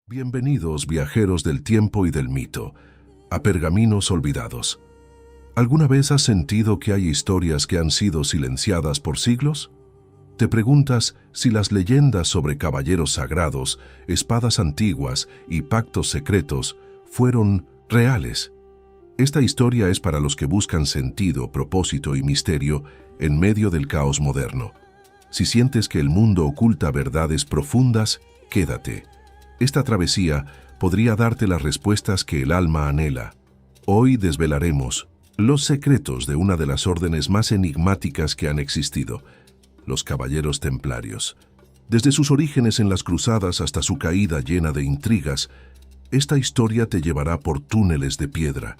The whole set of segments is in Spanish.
Bienvenidos, viajeros del tiempo y del mito, a Pergaminos Olvidados. ¿Alguna vez has sentido que hay historias que han sido silenciadas por siglos? ¿Te preguntas si las leyendas sobre caballeros sagrados, espadas antiguas y pactos secretos fueron reales? Esta historia es para los que buscan sentido, propósito y misterio en medio del caos moderno. Si sientes que el mundo oculta verdades profundas, quédate. Esta travesía podría darte las respuestas que el alma anhela. Hoy desvelaremos los secretos de una de las órdenes más enigmáticas que han existido, los Caballeros Templarios. Desde sus orígenes en las cruzadas hasta su caída llena de intrigas, esta historia te llevará por túneles de piedra,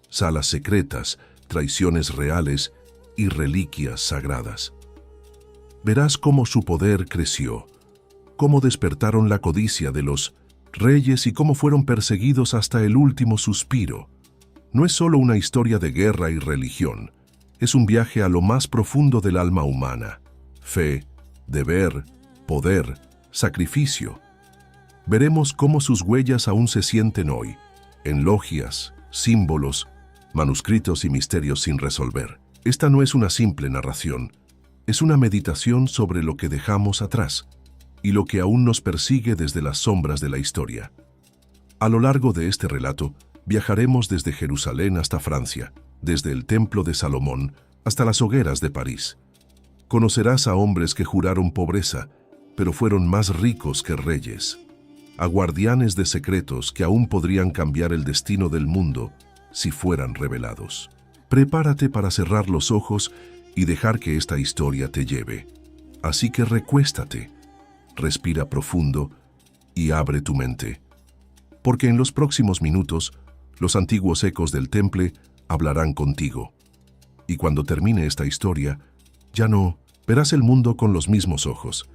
salas secretas, traiciones reales y reliquias sagradas. Verás cómo su poder creció, cómo despertaron la codicia de los reyes y cómo fueron perseguidos hasta el último suspiro. No es solo una historia de guerra y religión, es un viaje a lo más profundo del alma humana. Fe, deber, poder, sacrificio. Veremos cómo sus huellas aún se sienten hoy, en logias, símbolos, manuscritos y misterios sin resolver. Esta no es una simple narración, es una meditación sobre lo que dejamos atrás y lo que aún nos persigue desde las sombras de la historia. A lo largo de este relato, viajaremos desde Jerusalén hasta Francia, desde el Templo de Salomón hasta las hogueras de París. Conocerás a hombres que juraron pobreza, pero fueron más ricos que reyes, a guardianes de secretos que aún podrían cambiar el destino del mundo si fueran revelados. Prepárate para cerrar los ojos y dejar que esta historia te lleve. Así que recuéstate, respira profundo y abre tu mente. Porque en los próximos minutos, los antiguos ecos del temple hablarán contigo. Y cuando termine esta historia, ya no verás el mundo con los mismos ojos.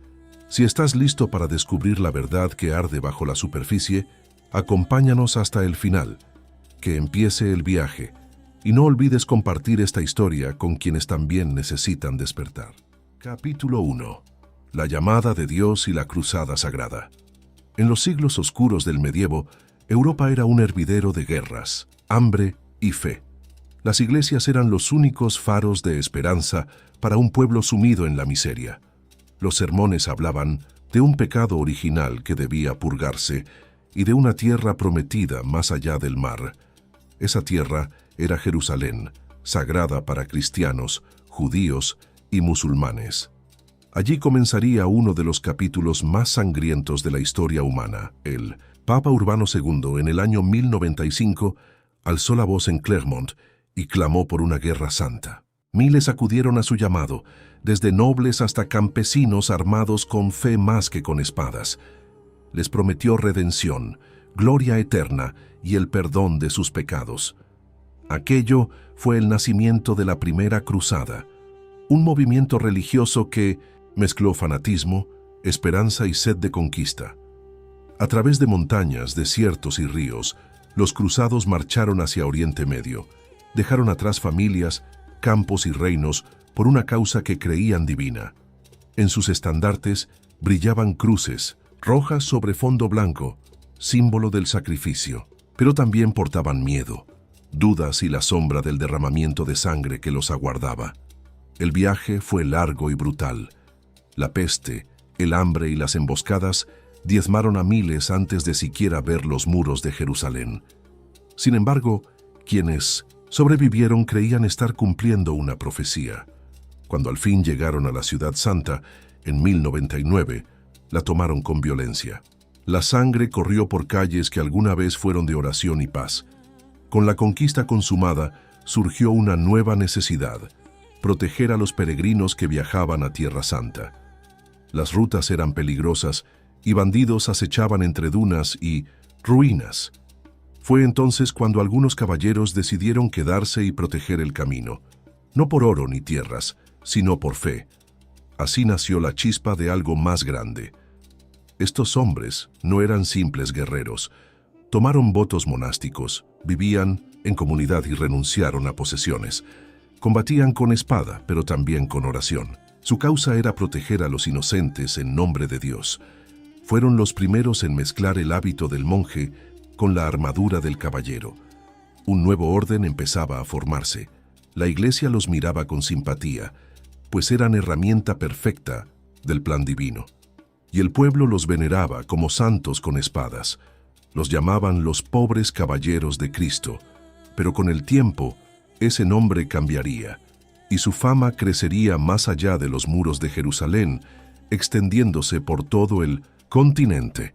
Si estás listo para descubrir la verdad que arde bajo la superficie, acompáñanos hasta el final. Que empiece el viaje. Y no olvides compartir esta historia con quienes también necesitan despertar. Capítulo 1. La llamada de Dios y la cruzada sagrada. En los siglos oscuros del medievo, Europa era un hervidero de guerras, hambre y fe. Las iglesias eran los únicos faros de esperanza para un pueblo sumido en la miseria. Los sermones hablaban de un pecado original que debía purgarse y de una tierra prometida más allá del mar. Esa tierra era Jerusalén, sagrada para cristianos, judíos y musulmanes. Allí comenzaría uno de los capítulos más sangrientos de la historia humana. El Papa Urbano II, en el año 1095, alzó la voz en Clermont y clamó por una guerra santa. Miles acudieron a su llamado, desde nobles hasta campesinos armados con fe más que con espadas. Les prometió redención, gloria eterna y el perdón de sus pecados. Aquello fue el nacimiento de la primera cruzada, un movimiento religioso que mezcló fanatismo, esperanza y sed de conquista. A través de montañas, desiertos y ríos, los cruzados marcharon hacia Oriente Medio. Dejaron atrás familias, campos y reinos por una causa que creían divina. En sus estandartes brillaban cruces, rojas sobre fondo blanco, símbolo del sacrificio. Pero también portaban miedo, dudas y la sombra del derramamiento de sangre que los aguardaba. El viaje fue largo y brutal. La peste, el hambre y las emboscadas diezmaron a miles antes de siquiera ver los muros de Jerusalén. Sin embargo, quienes sobrevivieron creían estar cumpliendo una profecía. Cuando al fin llegaron a la Ciudad Santa, en 1099, la tomaron con violencia. La sangre corrió por calles que alguna vez fueron de oración y paz. Con la conquista consumada, surgió una nueva necesidad: proteger a los peregrinos que viajaban a Tierra Santa. Las rutas eran peligrosas y bandidos acechaban entre dunas y ruinas. Fue entonces cuando algunos caballeros decidieron quedarse y proteger el camino, no por oro ni tierras, sino por fe. Así nació la chispa de algo más grande. Estos hombres no eran simples guerreros. Tomaron votos monásticos, vivían en comunidad y renunciaron a posesiones. Combatían con espada, pero también con oración. Su causa era proteger a los inocentes en nombre de Dios. fueron los primeros en mezclar el hábito del monje con la armadura del caballero. Un nuevo orden empezaba a formarse. La Iglesia los miraba con simpatía, pues eran herramienta perfecta del plan divino. Y el pueblo los veneraba como santos con espadas. Los llamaban los pobres caballeros de Cristo, pero con el tiempo ese nombre cambiaría, y su fama crecería más allá de los muros de Jerusalén, extendiéndose por todo el continente.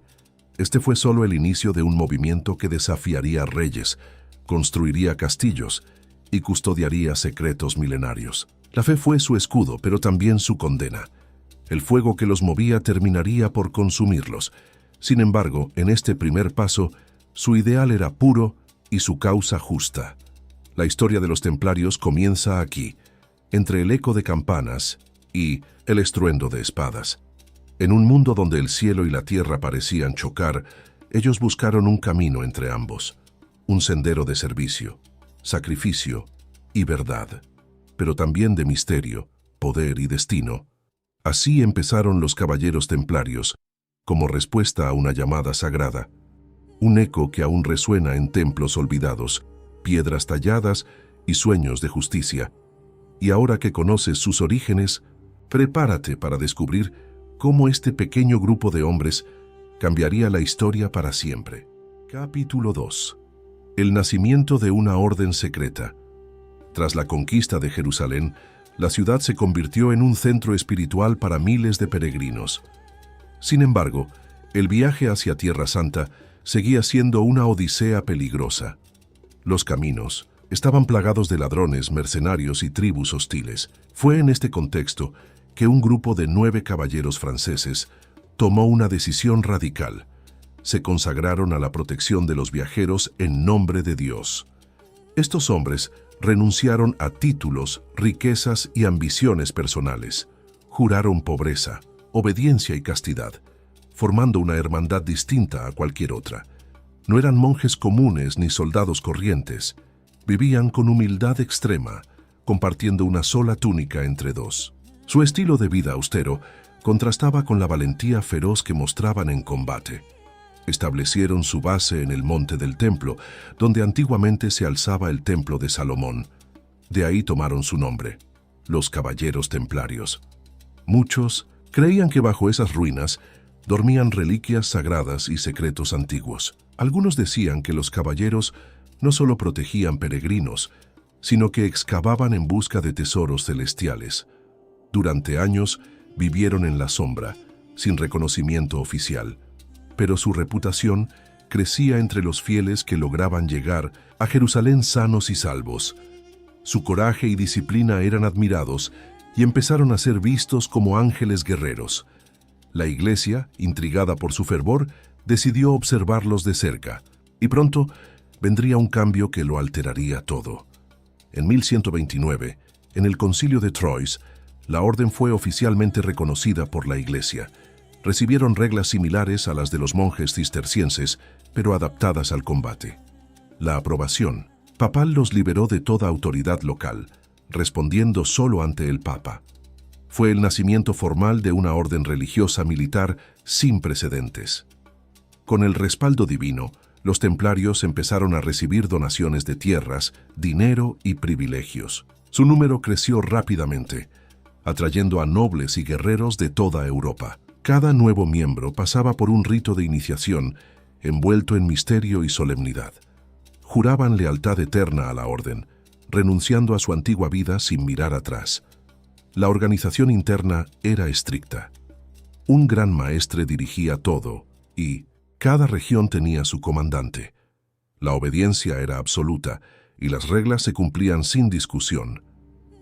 Este fue solo el inicio de un movimiento que desafiaría reyes, construiría castillos y custodiaría secretos milenarios. La fe fue su escudo, pero también su condena. El fuego que los movía terminaría por consumirlos. Sin embargo, en este primer paso, su ideal era puro y su causa justa. La historia de los templarios comienza aquí, entre el eco de campanas y el estruendo de espadas. En un mundo donde el cielo y la tierra parecían chocar, ellos buscaron un camino entre ambos, un sendero de servicio, sacrificio y verdad, pero también de misterio, poder y destino. Así empezaron los caballeros templarios, como respuesta a una llamada sagrada, un eco que aún resuena en templos olvidados, piedras talladas y sueños de justicia. Y ahora que conoces sus orígenes, prepárate para descubrir cómo este pequeño grupo de hombres cambiaría la historia para siempre. Capítulo 2. El nacimiento de una orden secreta. Tras la conquista de Jerusalén, la ciudad se convirtió en un centro espiritual para miles de peregrinos. Sin embargo, el viaje hacia Tierra Santa seguía siendo una odisea peligrosa. Los caminos estaban plagados de ladrones, mercenarios y tribus hostiles. Fue en este contexto que un grupo de 9 caballeros franceses tomó una decisión radical. Se consagraron a la protección de los viajeros en nombre de Dios. Estos hombres renunciaron a títulos, riquezas y ambiciones personales. Juraron pobreza, obediencia y castidad, formando una hermandad distinta a cualquier otra. No eran monjes comunes ni soldados corrientes. Vivían con humildad extrema, compartiendo una sola túnica entre dos. Su estilo de vida austero contrastaba con la valentía feroz que mostraban en combate. Establecieron su base en el monte del templo, donde antiguamente se alzaba el templo de Salomón. De ahí tomaron su nombre, los Caballeros Templarios. Muchos creían que bajo esas ruinas dormían reliquias sagradas y secretos antiguos. Algunos decían que los caballeros no solo protegían peregrinos, sino que excavaban en busca de tesoros celestiales. Durante años vivieron en la sombra, sin reconocimiento oficial, pero su reputación crecía entre los fieles que lograban llegar a Jerusalén sanos y salvos. Su coraje y disciplina eran admirados y empezaron a ser vistos como ángeles guerreros. La Iglesia, intrigada por su fervor, decidió observarlos de cerca, y pronto vendría un cambio que lo alteraría todo. En 1129, en el Concilio de Troyes, la orden fue oficialmente reconocida por la Iglesia. Recibieron reglas similares a las de los monjes cistercienses, pero adaptadas al combate. La aprobación papal los liberó de toda autoridad local, respondiendo solo ante el Papa. Fue el nacimiento formal de una orden religiosa militar sin precedentes. Con el respaldo divino, los templarios empezaron a recibir donaciones de tierras, dinero y privilegios. Su número creció rápidamente, atrayendo a nobles y guerreros de toda Europa. Cada nuevo miembro pasaba por un rito de iniciación, envuelto en misterio y solemnidad. Juraban lealtad eterna a la orden, renunciando a su antigua vida sin mirar atrás. La organización interna era estricta. Un gran maestre dirigía todo, y cada región tenía su comandante. La obediencia era absoluta, y las reglas se cumplían sin discusión.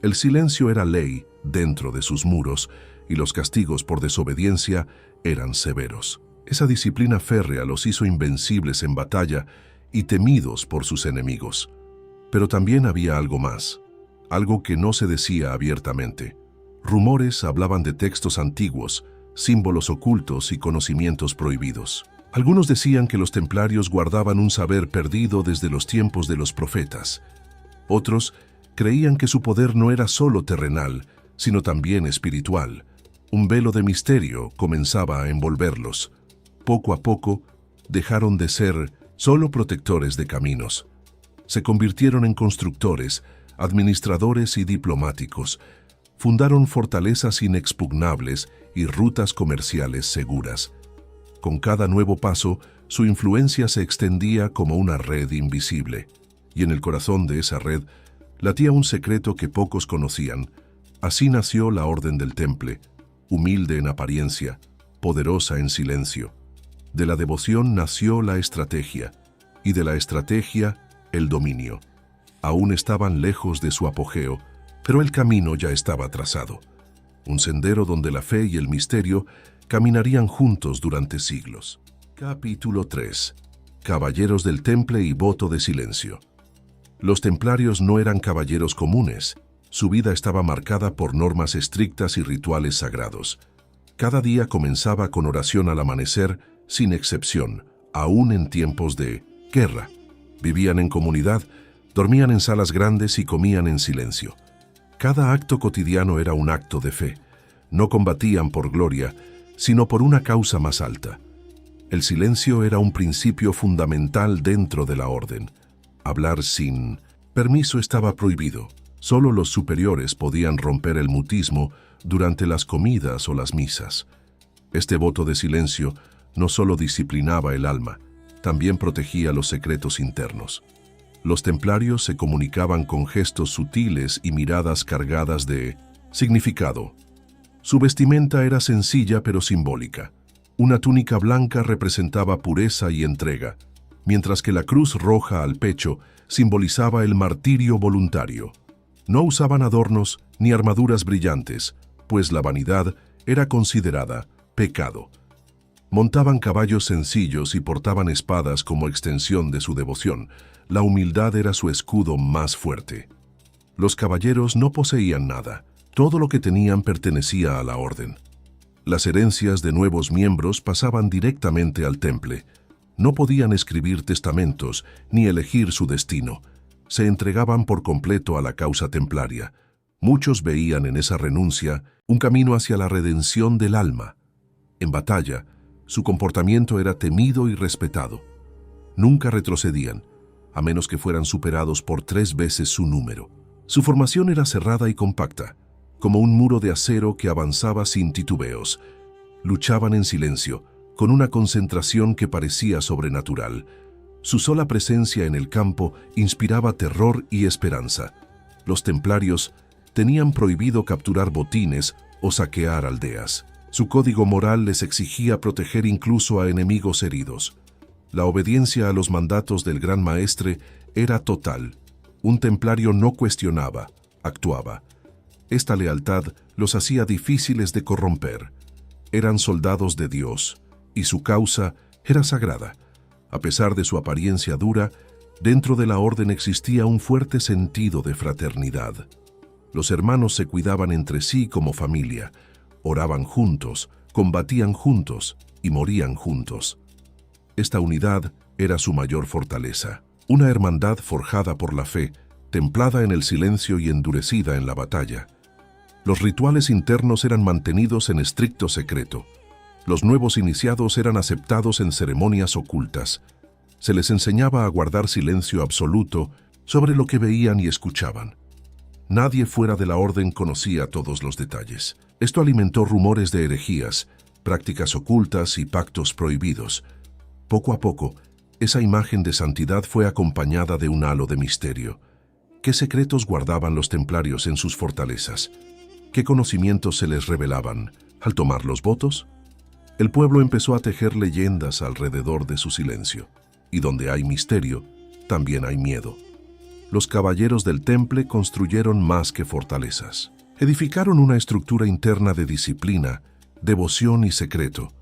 El silencio era ley dentro de sus muros, y los castigos por desobediencia eran severos. Esa disciplina férrea los hizo invencibles en batalla y temidos por sus enemigos. Pero también había algo más, algo que no se decía abiertamente. Rumores hablaban de textos antiguos, símbolos ocultos y conocimientos prohibidos. Algunos decían que los templarios guardaban un saber perdido desde los tiempos de los profetas. Otros creían que su poder no era solo terrenal, sino también espiritual. Un velo de misterio comenzaba a envolverlos. Poco a poco, dejaron de ser solo protectores de caminos. Se convirtieron en constructores, administradores y diplomáticos. Fundaron fortalezas inexpugnables y rutas comerciales seguras. Con cada nuevo paso, su influencia se extendía como una red invisible. Y en el corazón de esa red latía un secreto que pocos conocían. Así nació la Orden del Temple, humilde en apariencia, poderosa en silencio. De la devoción nació la estrategia, y de la estrategia, el dominio. Aún estaban lejos de su apogeo, pero el camino ya estaba trazado. Un sendero donde la fe y el misterio caminarían juntos durante siglos. Capítulo 3. Caballeros del Temple y voto de silencio. Los templarios no eran caballeros comunes. Su vida estaba marcada por normas estrictas y rituales sagrados. Cada día comenzaba con oración al amanecer, sin excepción, aún en tiempos de guerra. Vivían en comunidad, dormían en salas grandes y comían en silencio. Cada acto cotidiano era un acto de fe. No combatían por gloria, sino por una causa más alta. El silencio era un principio fundamental dentro de la orden. Hablar sin permiso estaba prohibido. Solo los superiores podían romper el mutismo durante las comidas o las misas. Este voto de silencio no solo disciplinaba el alma, también protegía los secretos internos. Los templarios se comunicaban con gestos sutiles y miradas cargadas de significado. Su vestimenta era sencilla pero simbólica. Una túnica blanca representaba pureza y entrega, mientras que la cruz roja al pecho simbolizaba el martirio voluntario. No usaban adornos ni armaduras brillantes, pues la vanidad era considerada pecado. Montaban caballos sencillos y portaban espadas como extensión de su devoción. La humildad era su escudo más fuerte. Los caballeros no poseían nada. Todo lo que tenían pertenecía a la orden. Las herencias de nuevos miembros pasaban directamente al temple. No podían escribir testamentos ni elegir su destino. Se entregaban por completo a la causa templaria. Muchos veían en esa renuncia un camino hacia la redención del alma. En batalla, su comportamiento era temido y respetado. Nunca retrocedían, a menos que fueran superados por 3 veces su número. Su formación era cerrada y compacta, como un muro de acero que avanzaba sin titubeos. Luchaban en silencio, con una concentración que parecía sobrenatural. Su sola presencia en el campo inspiraba terror y esperanza. Los templarios tenían prohibido capturar botines o saquear aldeas. Su código moral les exigía proteger incluso a enemigos heridos. La obediencia a los mandatos del Gran Maestre era total. Un templario no cuestionaba, actuaba. Esta lealtad los hacía difíciles de corromper. Eran soldados de Dios, y su causa era sagrada. A pesar de su apariencia dura, dentro de la orden existía un fuerte sentido de fraternidad. Los hermanos se cuidaban entre sí como familia. Oraban juntos, combatían juntos y morían juntos. Esta unidad era su mayor fortaleza. Una hermandad forjada por la fe, templada en el silencio y endurecida en la batalla. Los rituales internos eran mantenidos en estricto secreto. Los nuevos iniciados eran aceptados en ceremonias ocultas. Se les enseñaba a guardar silencio absoluto sobre lo que veían y escuchaban. Nadie fuera de la orden conocía todos los detalles. Esto alimentó rumores de herejías, prácticas ocultas y pactos prohibidos. Poco a poco, esa imagen de santidad fue acompañada de un halo de misterio. ¿Qué secretos guardaban los templarios en sus fortalezas? ¿Qué conocimientos se les revelaban al tomar los votos? El pueblo empezó a tejer leyendas alrededor de su silencio. Y donde hay misterio, también hay miedo. Los caballeros del temple construyeron más que fortalezas. Edificaron una estructura interna de disciplina, devoción y secreto.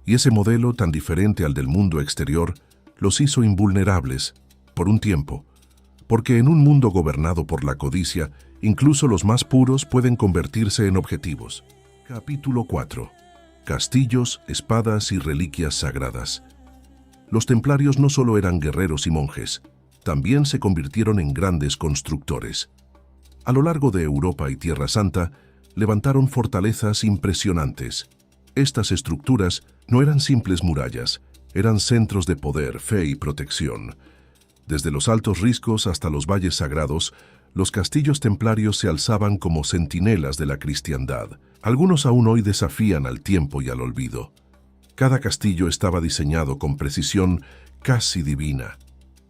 Y ese modelo tan diferente al del mundo exterior los hizo invulnerables, por un tiempo, porque en un mundo gobernado por la codicia, incluso los más puros pueden convertirse en objetivos. Capítulo 4. Castillos, espadas y reliquias sagradas. Los templarios no solo eran guerreros y monjes, también se convirtieron en grandes constructores. A lo largo de Europa y Tierra Santa, levantaron fortalezas impresionantes. Estas estructuras no eran simples murallas, eran centros de poder, fe y protección. Desde los altos riscos hasta los valles sagrados, los castillos templarios se alzaban como centinelas de la cristiandad. Algunos aún hoy desafían al tiempo y al olvido. Cada castillo estaba diseñado con precisión casi divina.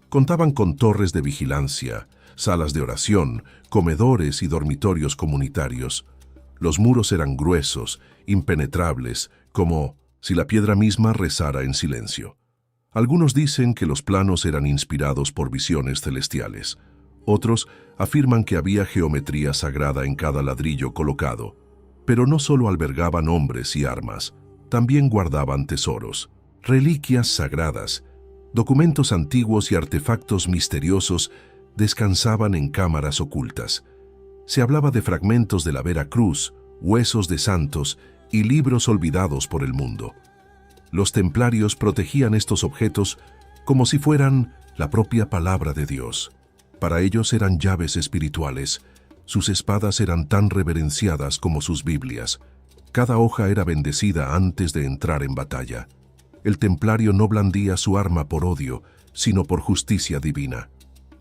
Contaban con torres de vigilancia, salas de oración, comedores y dormitorios comunitarios. Los muros eran gruesos, impenetrables, como si la piedra misma rezara en silencio. Algunos dicen que los planos eran inspirados por visiones celestiales. Otros afirman que había geometría sagrada en cada ladrillo colocado. Pero no solo albergaban hombres y armas, también guardaban tesoros, reliquias sagradas, documentos antiguos y artefactos misteriosos descansaban en cámaras ocultas. Se hablaba de fragmentos de la Vera Cruz, huesos de santos y libros olvidados por el mundo. Los templarios protegían estos objetos como si fueran la propia palabra de Dios. Para ellos eran llaves espirituales. Sus espadas eran tan reverenciadas como sus Biblias. Cada hoja era bendecida antes de entrar en batalla. El templario no blandía su arma por odio, sino por justicia divina.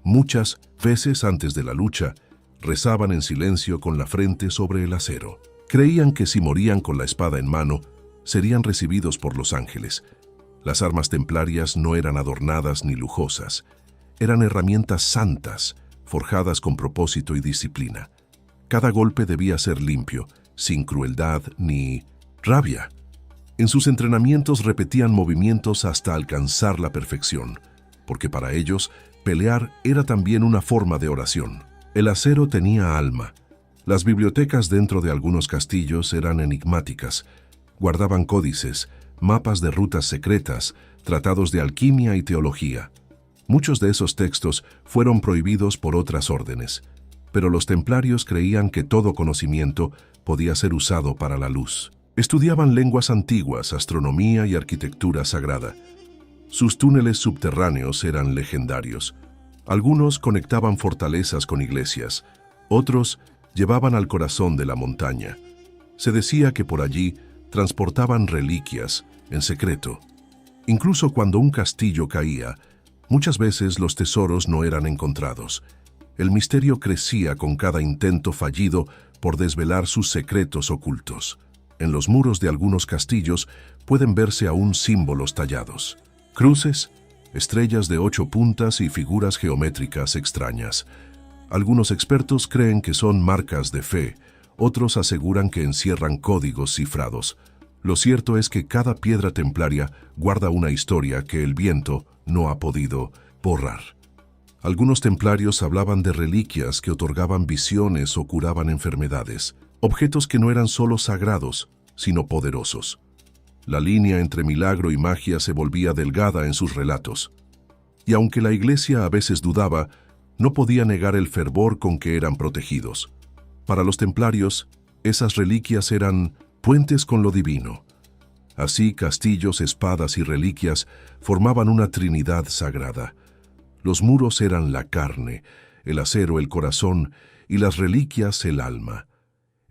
Muchas veces antes de la lucha, rezaban en silencio con la frente sobre el acero. Creían que si morían con la espada en mano, serían recibidos por los ángeles. Las armas templarias no eran adornadas ni lujosas. Eran herramientas santas, forjadas con propósito y disciplina. Cada golpe debía ser limpio, sin crueldad ni rabia. En sus entrenamientos repetían movimientos hasta alcanzar la perfección, porque para ellos, pelear era también una forma de oración. El acero tenía alma. Las bibliotecas dentro de algunos castillos eran enigmáticas. Guardaban códices, mapas de rutas secretas, tratados de alquimia y teología. Muchos de esos textos fueron prohibidos por otras órdenes, pero los templarios creían que todo conocimiento podía ser usado para la luz. Estudiaban lenguas antiguas, astronomía y arquitectura sagrada. Sus túneles subterráneos eran legendarios. Algunos conectaban fortalezas con iglesias, otros llevaban al corazón de la montaña. Se decía que por allí transportaban reliquias en secreto. Incluso cuando un castillo caía, muchas veces los tesoros no eran encontrados. El misterio crecía con cada intento fallido por desvelar sus secretos ocultos. En los muros de algunos castillos pueden verse aún símbolos tallados. Cruces, estrellas de 8 puntas y figuras geométricas extrañas. Algunos expertos creen que son marcas de fe, otros aseguran que encierran códigos cifrados. Lo cierto es que cada piedra templaria guarda una historia que el viento no ha podido borrar. Algunos templarios hablaban de reliquias que otorgaban visiones o curaban enfermedades, objetos que no eran solo sagrados, sino poderosos. La línea entre milagro y magia se volvía delgada en sus relatos. Y aunque la iglesia a veces dudaba, no podía negar el fervor con que eran protegidos. Para los templarios, esas reliquias eran puentes con lo divino. Así, castillos, espadas y reliquias formaban una trinidad sagrada. Los muros eran la carne, el acero el corazón y las reliquias el alma.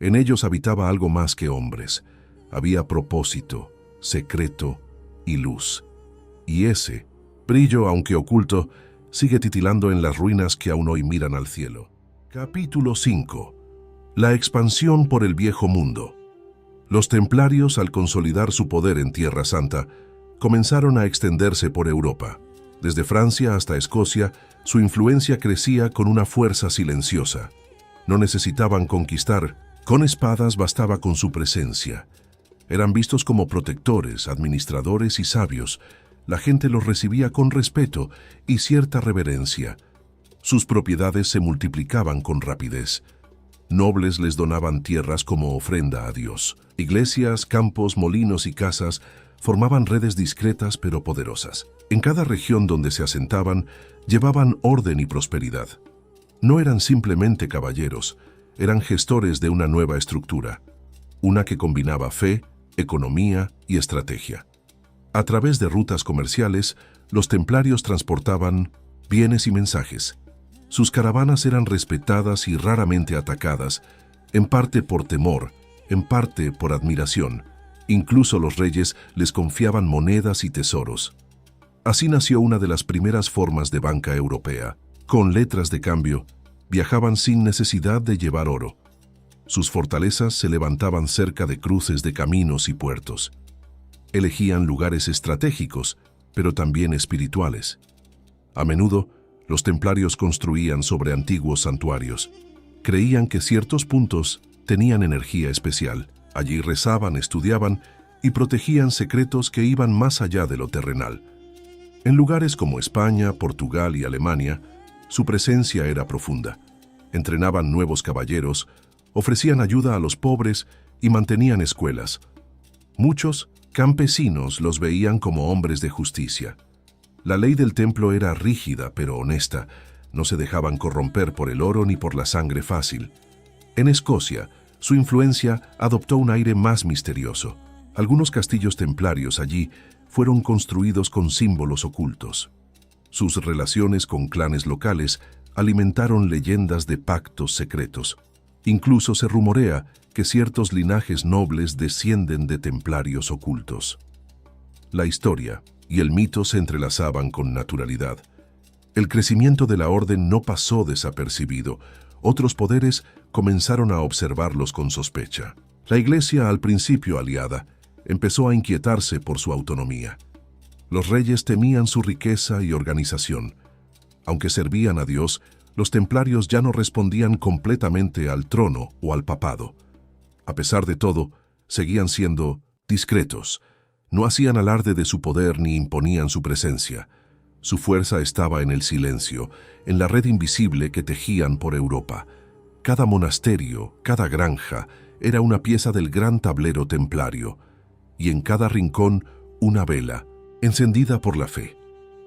En ellos habitaba algo más que hombres. Había propósito, secreto y luz. Y ese brillo, aunque oculto, sigue titilando en las ruinas que aún hoy miran al cielo. Capítulo 5. La expansión por el viejo mundo. Los templarios, al consolidar su poder en Tierra Santa, comenzaron a extenderse por Europa. Desde Francia hasta Escocia, su influencia crecía con una fuerza silenciosa. No necesitaban conquistar, con espadas bastaba con su presencia. Eran vistos como protectores, administradores y sabios. La gente los recibía con respeto y cierta reverencia. Sus propiedades se multiplicaban con rapidez. Nobles les donaban tierras como ofrenda a Dios. Iglesias, campos, molinos y casas formaban redes discretas pero poderosas. En cada región donde se asentaban, llevaban orden y prosperidad. No eran simplemente caballeros, eran gestores de una nueva estructura, una que combinaba fe, economía y estrategia. A través de rutas comerciales, los templarios transportaban bienes y mensajes. Sus caravanas eran respetadas y raramente atacadas, en parte por temor, en parte por admiración. Incluso los reyes les confiaban monedas y tesoros. Así nació una de las primeras formas de banca europea. Con letras de cambio, viajaban sin necesidad de llevar oro. Sus fortalezas se levantaban cerca de cruces de caminos y puertos. Elegían lugares estratégicos, pero también espirituales. A menudo, los templarios construían sobre antiguos santuarios. Creían que ciertos puntos tenían energía especial. Allí rezaban, estudiaban y protegían secretos que iban más allá de lo terrenal. En lugares como España, Portugal y Alemania, su presencia era profunda. Entrenaban nuevos caballeros, ofrecían ayuda a los pobres y mantenían escuelas. Muchos campesinos los veían como hombres de justicia. La ley del templo era rígida pero honesta. No se dejaban corromper por el oro ni por la sangre fácil. En Escocia, su influencia adoptó un aire más misterioso. Algunos castillos templarios allí fueron construidos con símbolos ocultos. Sus relaciones con clanes locales alimentaron leyendas de pactos secretos. Incluso se rumorea que ciertos linajes nobles descienden de templarios ocultos. La historia y el mito se entrelazaban con naturalidad. El crecimiento de la orden no pasó desapercibido. Otros poderes comenzaron a observarlos con sospecha. La Iglesia, al principio aliada, empezó a inquietarse por su autonomía. Los reyes temían su riqueza y organización. Aunque servían a Dios, los templarios ya no respondían completamente al trono o al papado. A pesar de todo, seguían siendo discretos. No hacían alarde de su poder ni imponían su presencia. Su fuerza estaba en el silencio, en la red invisible que tejían por Europa. Cada monasterio, cada granja, era una pieza del gran tablero templario, y en cada rincón una vela, encendida por la fe.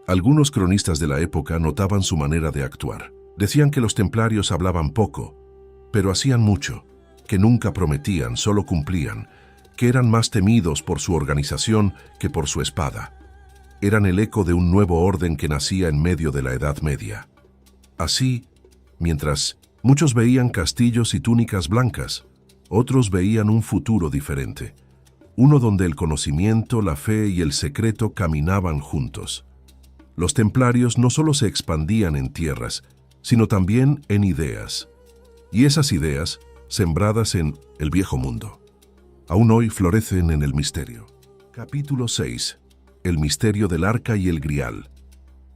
Algunos cronistas de la época notaban su manera de actuar. Decían que los templarios hablaban poco, pero hacían mucho, que nunca prometían, solo cumplían, que eran más temidos por su organización que por su espada. Eran el eco de un nuevo orden que nacía en medio de la Edad Media. Así, mientras muchos veían castillos y túnicas blancas, otros veían un futuro diferente, uno donde el conocimiento, la fe y el secreto caminaban juntos. Los templarios no solo se expandían en tierras, sino también en ideas. Y esas ideas, sembradas en el viejo mundo, aún hoy florecen en el misterio. Capítulo 6. El misterio del arca y el grial.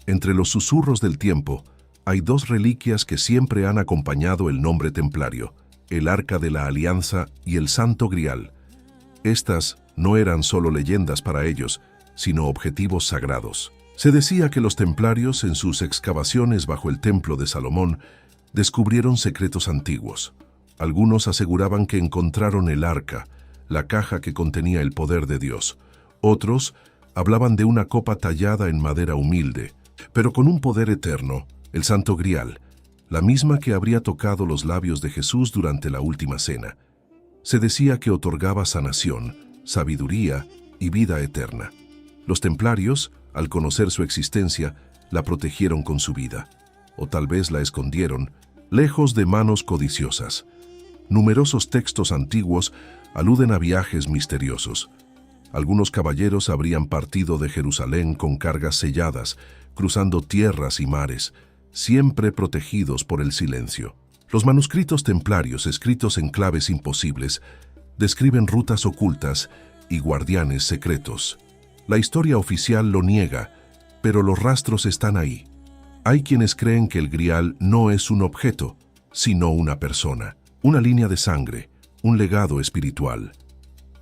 Entre los susurros del tiempo, hay dos reliquias que siempre han acompañado el nombre templario, el arca de la alianza y el santo grial. Estas no eran solo leyendas para ellos, sino objetivos sagrados. Se decía que los templarios, en sus excavaciones bajo el templo de Salomón, descubrieron secretos antiguos. Algunos aseguraban que encontraron el arca, la caja que contenía el poder de Dios. Otros hablaban de una copa tallada en madera humilde, pero con un poder eterno, el santo grial, la misma que habría tocado los labios de Jesús durante la última cena. Se decía que otorgaba sanación, sabiduría y vida eterna. Los templarios, al conocer su existencia, la protegieron con su vida, o tal vez la escondieron, lejos de manos codiciosas. Numerosos textos antiguos aluden a viajes misteriosos. Algunos caballeros habrían partido de Jerusalén con cargas selladas, cruzando tierras y mares, siempre protegidos por el silencio. Los manuscritos templarios, escritos en claves imposibles, describen rutas ocultas y guardianes secretos. La historia oficial lo niega, pero los rastros están ahí. Hay quienes creen que el grial no es un objeto, sino una persona, una línea de sangre, un legado espiritual.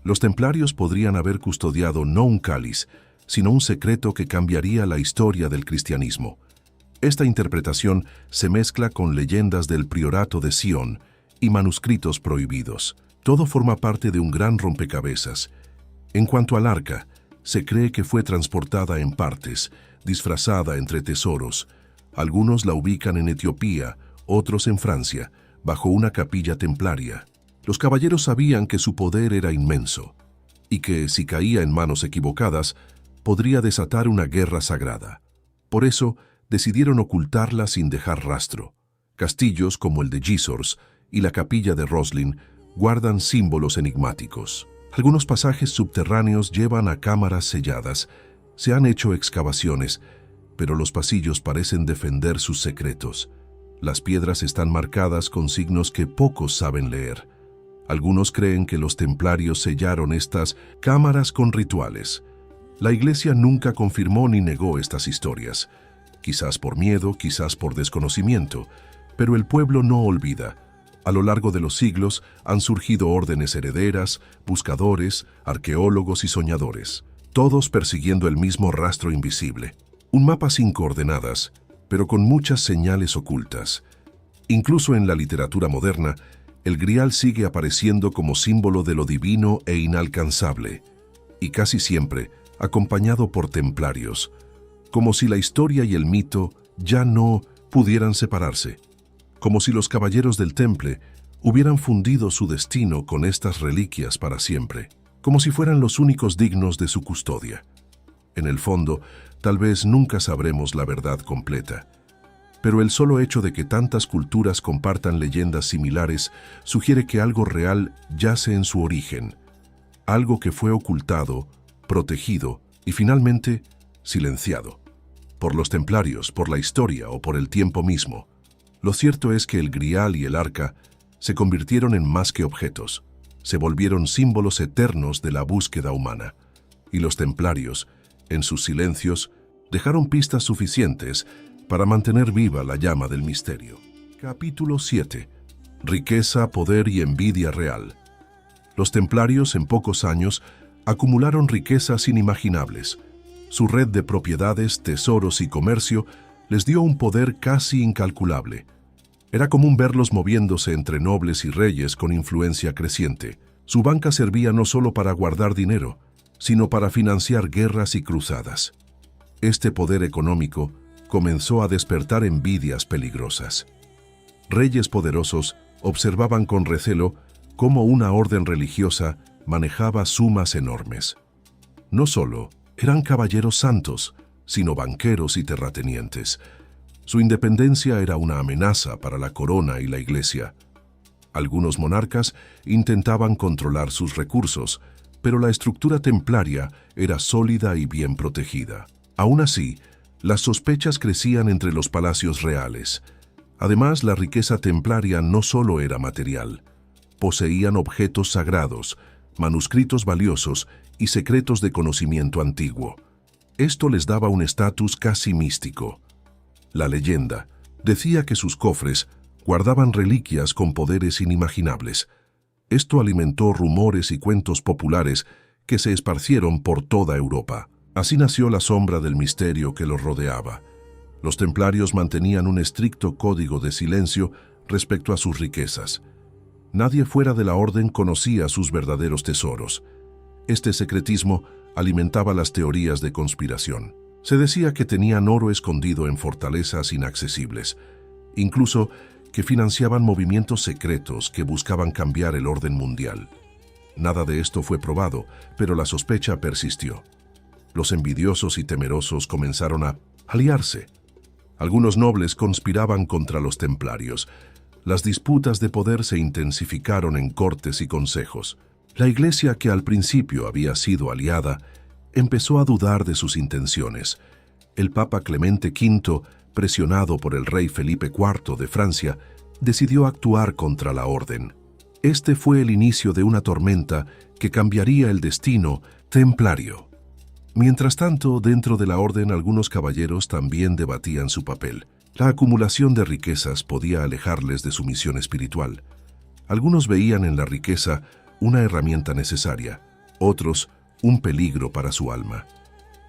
Los templarios podrían haber custodiado no un cáliz, sino un secreto que cambiaría la historia del cristianismo. Esta interpretación se mezcla con leyendas del priorato de Sion y manuscritos prohibidos. Todo forma parte de un gran rompecabezas. En cuanto al arca, se cree que fue transportada en partes, disfrazada entre tesoros. Algunos la ubican en Etiopía, otros en Francia, bajo una capilla templaria. Los caballeros sabían que su poder era inmenso, y que, si caía en manos equivocadas, podría desatar una guerra sagrada. Por eso, decidieron ocultarla sin dejar rastro. Castillos como el de Gisors y la capilla de Roslin guardan símbolos enigmáticos. Algunos pasajes subterráneos llevan a cámaras selladas. Se han hecho excavaciones, pero los pasillos parecen defender sus secretos. Las piedras están marcadas con signos que pocos saben leer. Algunos creen que los templarios sellaron estas cámaras con rituales. La Iglesia nunca confirmó ni negó estas historias. Quizás por miedo, quizás por desconocimiento, pero el pueblo no olvida. A lo largo de los siglos han surgido órdenes herederas, buscadores, arqueólogos y soñadores, todos persiguiendo el mismo rastro invisible. Un mapa sin coordenadas, pero con muchas señales ocultas. Incluso en la literatura moderna, el Grial sigue apareciendo como símbolo de lo divino e inalcanzable, y casi siempre acompañado por templarios, como si la historia y el mito ya no pudieran separarse, como si los caballeros del Temple hubieran fundido su destino con estas reliquias para siempre, como si fueran los únicos dignos de su custodia. En el fondo, tal vez nunca sabremos la verdad completa, pero el solo hecho de que tantas culturas compartan leyendas similares sugiere que algo real yace en su origen, algo que fue ocultado, protegido y finalmente silenciado. Por los templarios, por la historia o por el tiempo mismo. Lo cierto es que el Grial y el Arca se convirtieron en más que objetos, se volvieron símbolos eternos de la búsqueda humana. Y los templarios, en sus silencios, dejaron pistas suficientes para mantener viva la llama del misterio. Capítulo 7. Riqueza, poder y envidia real. Los templarios, en pocos años, acumularon riquezas inimaginables. Su red de propiedades, tesoros y comercio les dio un poder casi incalculable. Era común verlos moviéndose entre nobles y reyes con influencia creciente. Su banca servía no solo para guardar dinero, sino para financiar guerras y cruzadas. Este poder económico comenzó a despertar envidias peligrosas. Reyes poderosos observaban con recelo cómo una orden religiosa manejaba sumas enormes. No solo eran caballeros santos, sino banqueros y terratenientes. Su independencia era una amenaza para la corona y la Iglesia. Algunos monarcas intentaban controlar sus recursos, pero la estructura templaria era sólida y bien protegida. Aún así, las sospechas crecían entre los palacios reales. Además, la riqueza templaria no solo era material. Poseían objetos sagrados, manuscritos valiosos y secretos de conocimiento antiguo. Esto les daba un estatus casi místico. La leyenda decía que sus cofres guardaban reliquias con poderes inimaginables. Esto alimentó rumores y cuentos populares que se esparcieron por toda Europa. Así nació la sombra del misterio que los rodeaba. Los templarios mantenían un estricto código de silencio respecto a sus riquezas. Nadie fuera de la orden conocía sus verdaderos tesoros. Este secretismo alimentaba las teorías de conspiración. Se decía que tenían oro escondido en fortalezas inaccesibles, incluso que financiaban movimientos secretos que buscaban cambiar el orden mundial. Nada de esto fue probado, pero la sospecha persistió. Los envidiosos y temerosos comenzaron a aliarse. Algunos nobles conspiraban contra los templarios. Las disputas de poder se intensificaron en cortes y consejos. La Iglesia, que al principio había sido aliada, empezó a dudar de sus intenciones. El Papa Clemente V, presionado por el rey Felipe IV de Francia, decidió actuar contra la orden. Este fue el inicio de una tormenta que cambiaría el destino templario. Mientras tanto, dentro de la orden algunos caballeros también debatían su papel. La acumulación de riquezas podía alejarles de su misión espiritual. Algunos veían en la riqueza una herramienta necesaria, otros un peligro para su alma.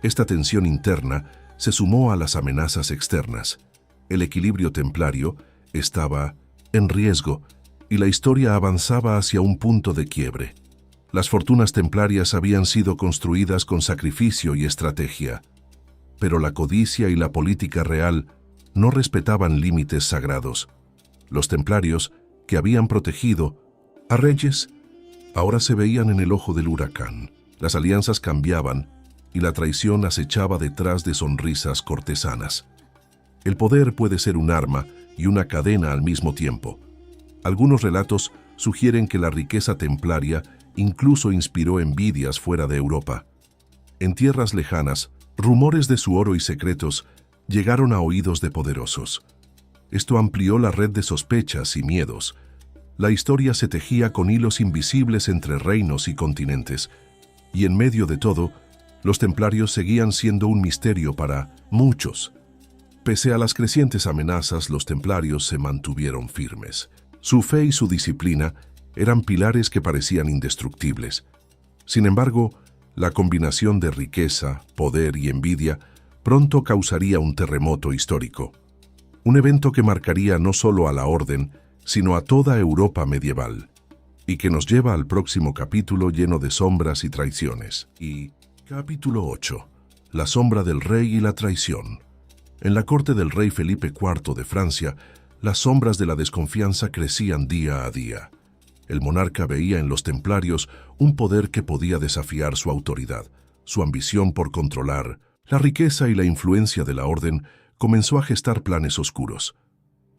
Esta tensión interna se sumó a las amenazas externas. El equilibrio templario estaba en riesgo y la historia avanzaba hacia un punto de quiebre. Las fortunas templarias habían sido construidas con sacrificio y estrategia, pero la codicia y la política real no respetaban límites sagrados. Los templarios, que habían protegido a reyes, ahora se veían en el ojo del huracán. Las alianzas cambiaban y la traición acechaba detrás de sonrisas cortesanas. El poder puede ser un arma y una cadena al mismo tiempo. Algunos relatos sugieren que la riqueza templaria incluso inspiró envidias fuera de Europa. En tierras lejanas, rumores de su oro y secretos llegaron a oídos de poderosos. Esto amplió la red de sospechas y miedos. La historia se tejía con hilos invisibles entre reinos y continentes, y en medio de todo, los templarios seguían siendo un misterio para muchos. Pese a las crecientes amenazas, los templarios se mantuvieron firmes. Su fe y su disciplina eran pilares que parecían indestructibles. Sin embargo, la combinación de riqueza, poder y envidia pronto causaría un terremoto histórico. Un evento que marcaría no solo a la Orden, sino a toda Europa medieval, y que nos lleva al próximo capítulo lleno de sombras y traiciones. Capítulo 8. La sombra del rey y la traición. En la corte del rey Felipe IV de Francia, las sombras de la desconfianza crecían día a día. El monarca veía en los templarios un poder que podía desafiar su autoridad. Su ambición por controlar la riqueza y la influencia de la orden comenzó a gestar planes oscuros.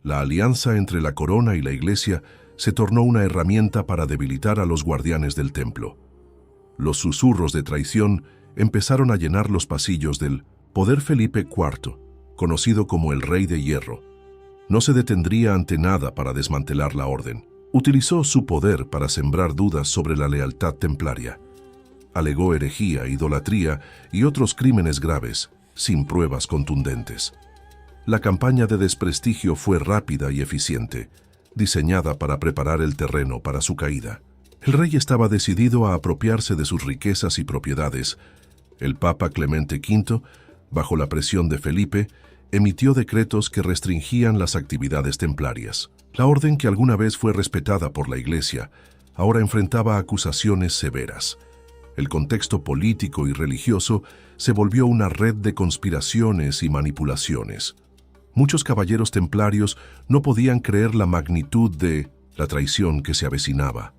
La alianza entre la corona y la iglesia se tornó una herramienta para debilitar a los guardianes del templo. Los susurros de traición empezaron a llenar los pasillos del poder. Felipe IV, conocido como el Rey de Hierro, no se detendría ante nada para desmantelar la orden. Utilizó su poder para sembrar dudas sobre la lealtad templaria. Alegó herejía, idolatría y otros crímenes graves, sin pruebas contundentes. La campaña de desprestigio fue rápida y eficiente, diseñada para preparar el terreno para su caída. El rey estaba decidido a apropiarse de sus riquezas y propiedades. El Papa Clemente V, bajo la presión de Felipe, emitió decretos que restringían las actividades templarias. La orden, que alguna vez fue respetada por la Iglesia, ahora enfrentaba acusaciones severas. El contexto político y religioso se volvió una red de conspiraciones y manipulaciones. Muchos caballeros templarios no podían creer la magnitud de la traición que se avecinaba.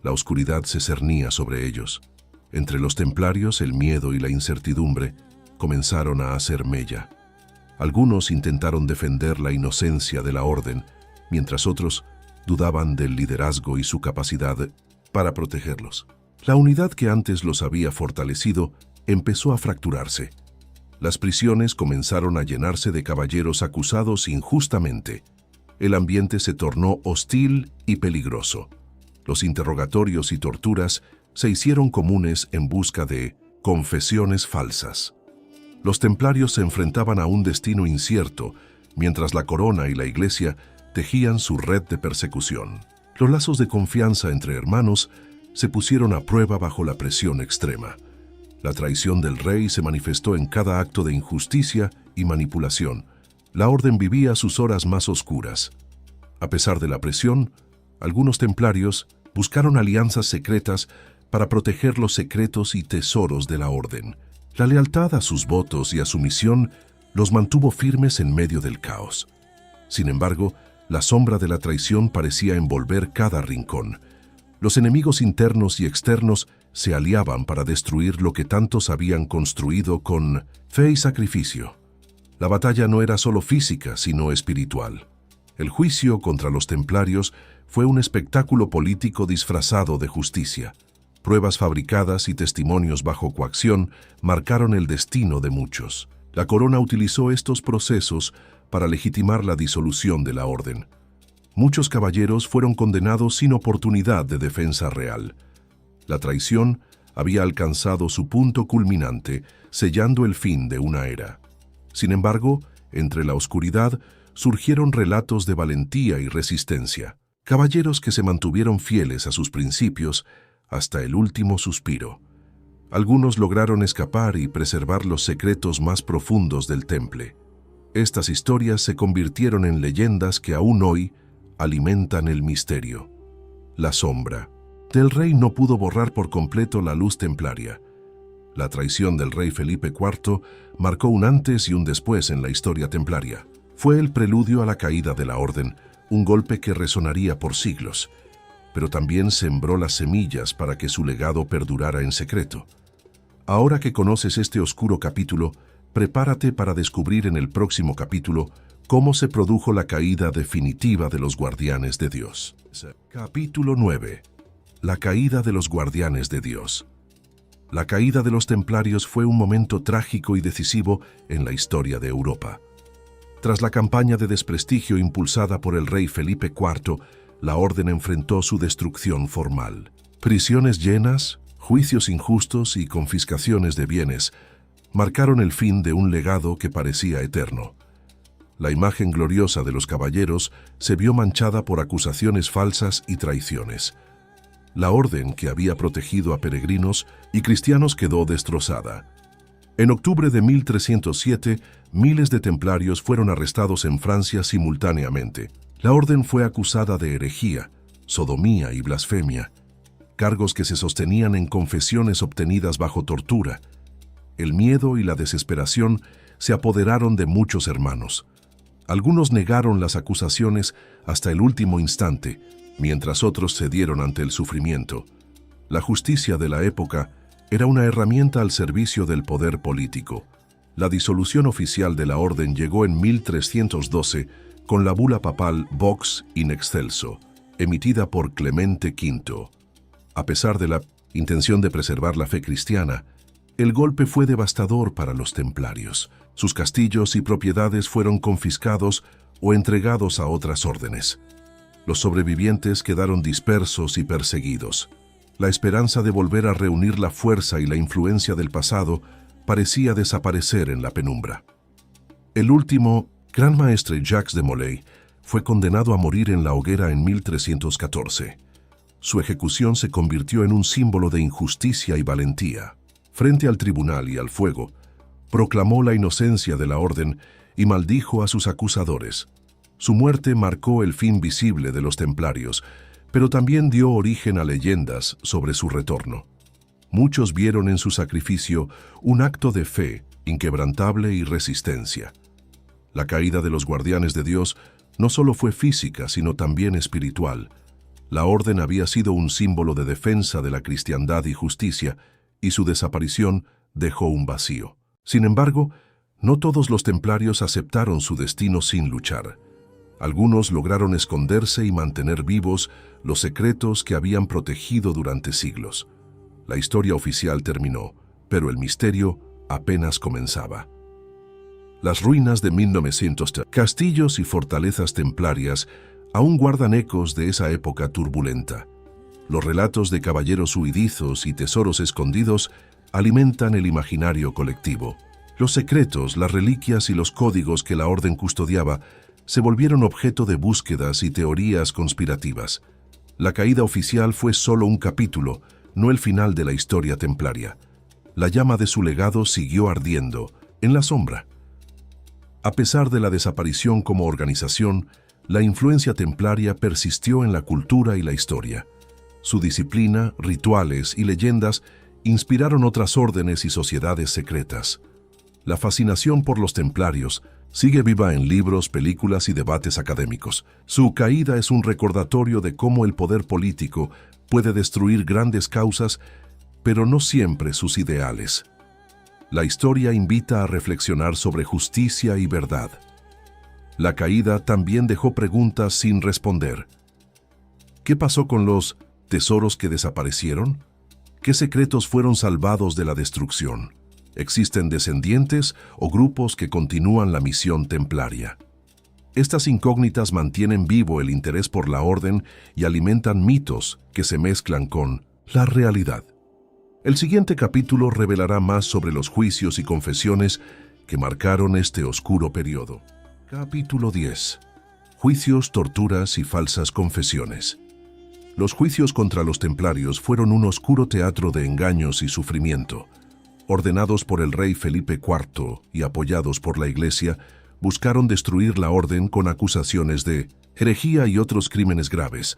La oscuridad se cernía sobre ellos. Entre los templarios, el miedo y la incertidumbre comenzaron a hacer mella. Algunos intentaron defender la inocencia de la orden, mientras otros dudaban del liderazgo y su capacidad para protegerlos. La unidad que antes los había fortalecido empezó a fracturarse. Las prisiones comenzaron a llenarse de caballeros acusados injustamente. El ambiente se tornó hostil y peligroso. Los interrogatorios y torturas se hicieron comunes en busca de confesiones falsas. Los templarios se enfrentaban a un destino incierto, mientras la corona y la iglesia tejían su red de persecución. Los lazos de confianza entre hermanos se pusieron a prueba bajo la presión extrema. La traición del rey se manifestó en cada acto de injusticia y manipulación. La orden vivía sus horas más oscuras. A pesar de la presión, algunos templarios buscaron alianzas secretas para proteger los secretos y tesoros de la orden. La lealtad a sus votos y a su misión los mantuvo firmes en medio del caos. Sin embargo, la sombra de la traición parecía envolver cada rincón. Los enemigos internos y externos se aliaban para destruir lo que tantos habían construido con fe y sacrificio. La batalla no era solo física, sino espiritual. El juicio contra los templarios fue un espectáculo político disfrazado de justicia. Pruebas fabricadas y testimonios bajo coacción marcaron el destino de muchos. La corona utilizó estos procesos para legitimar la disolución de la orden. Muchos caballeros fueron condenados sin oportunidad de defensa real. La traición había alcanzado su punto culminante, sellando el fin de una era. Sin embargo, entre la oscuridad surgieron relatos de valentía y resistencia. Caballeros que se mantuvieron fieles a sus principios hasta el último suspiro. Algunos lograron escapar y preservar los secretos más profundos del temple. Estas historias se convirtieron en leyendas que aún hoy alimentan el misterio. La sombra del rey no pudo borrar por completo la luz templaria. La traición del rey Felipe IV marcó un antes y un después en la historia templaria. Fue el preludio a la caída de la orden, un golpe que resonaría por siglos, pero también sembró las semillas para que su legado perdurara en secreto. Ahora que conoces este oscuro capítulo, prepárate para descubrir en el próximo capítulo cómo se produjo la caída definitiva de los guardianes de Dios. Capítulo 9. La caída de los guardianes de Dios. La caída de los templarios fue un momento trágico y decisivo en la historia de Europa. Tras la campaña de desprestigio impulsada por el rey Felipe IV, la orden enfrentó su destrucción formal. Prisiones llenas, juicios injustos y confiscaciones de bienes marcaron el fin de un legado que parecía eterno. La imagen gloriosa de los caballeros se vio manchada por acusaciones falsas y traiciones. La orden que había protegido a peregrinos y cristianos quedó destrozada. En octubre de 1307, miles de templarios fueron arrestados en Francia simultáneamente. La orden fue acusada de herejía, sodomía y blasfemia, cargos que se sostenían en confesiones obtenidas bajo tortura. El miedo y la desesperación se apoderaron de muchos hermanos. Algunos negaron las acusaciones hasta el último instante, mientras otros cedieron ante el sufrimiento. La justicia de la época era una herramienta al servicio del poder político. La disolución oficial de la orden llegó en 1312 con la bula papal Vox in Excelso, emitida por Clemente V. A pesar de la intención de preservar la fe cristiana, el golpe fue devastador para los templarios. Sus castillos y propiedades fueron confiscados o entregados a otras órdenes. Los sobrevivientes quedaron dispersos y perseguidos. La esperanza de volver a reunir la fuerza y la influencia del pasado parecía desaparecer en la penumbra. El último, Gran Maestre Jacques de Molay, fue condenado a morir en la hoguera en 1314. Su ejecución se convirtió en un símbolo de injusticia y valentía. Frente al tribunal y al fuego, proclamó la inocencia de la orden y maldijo a sus acusadores. Su muerte marcó el fin visible de los templarios, pero también dio origen a leyendas sobre su retorno. Muchos vieron en su sacrificio un acto de fe, inquebrantable y resistencia. La caída de los guardianes de Dios no solo fue física, sino también espiritual. La orden había sido un símbolo de defensa de la cristiandad y justicia, y su desaparición dejó un vacío. Sin embargo, no todos los templarios aceptaron su destino sin luchar. Algunos lograron esconderse y mantener vivos los secretos que habían protegido durante siglos. La historia oficial terminó, pero el misterio apenas comenzaba. Las ruinas de 1900, castillos y fortalezas templarias aún guardan ecos de esa época turbulenta. Los relatos de caballeros huidizos y tesoros escondidos alimentan el imaginario colectivo. Los secretos, las reliquias y los códigos que la orden custodiaba se volvieron objeto de búsquedas y teorías conspirativas. La caída oficial fue solo un capítulo, no el final de la historia templaria. La llama de su legado siguió ardiendo, en la sombra. A pesar de la desaparición como organización, la influencia templaria persistió en la cultura y la historia. Su disciplina, rituales y leyendas inspiraron otras órdenes y sociedades secretas. La fascinación por los templarios sigue viva en libros, películas y debates académicos. Su caída es un recordatorio de cómo el poder político puede destruir grandes causas, pero no siempre sus ideales. La historia invita a reflexionar sobre justicia y verdad. La caída también dejó preguntas sin responder. ¿Qué pasó con los tesoros que desaparecieron? ¿Qué secretos fueron salvados de la destrucción? ¿Existen descendientes o grupos que continúan la misión templaria? Estas incógnitas mantienen vivo el interés por la orden y alimentan mitos que se mezclan con la realidad. El siguiente capítulo revelará más sobre los juicios y confesiones que marcaron este oscuro periodo. Capítulo 10. Juicios, torturas y falsas confesiones. Los juicios contra los templarios fueron un oscuro teatro de engaños y sufrimiento. Ordenados por el rey Felipe IV y apoyados por la Iglesia, buscaron destruir la orden con acusaciones de herejía y otros crímenes graves.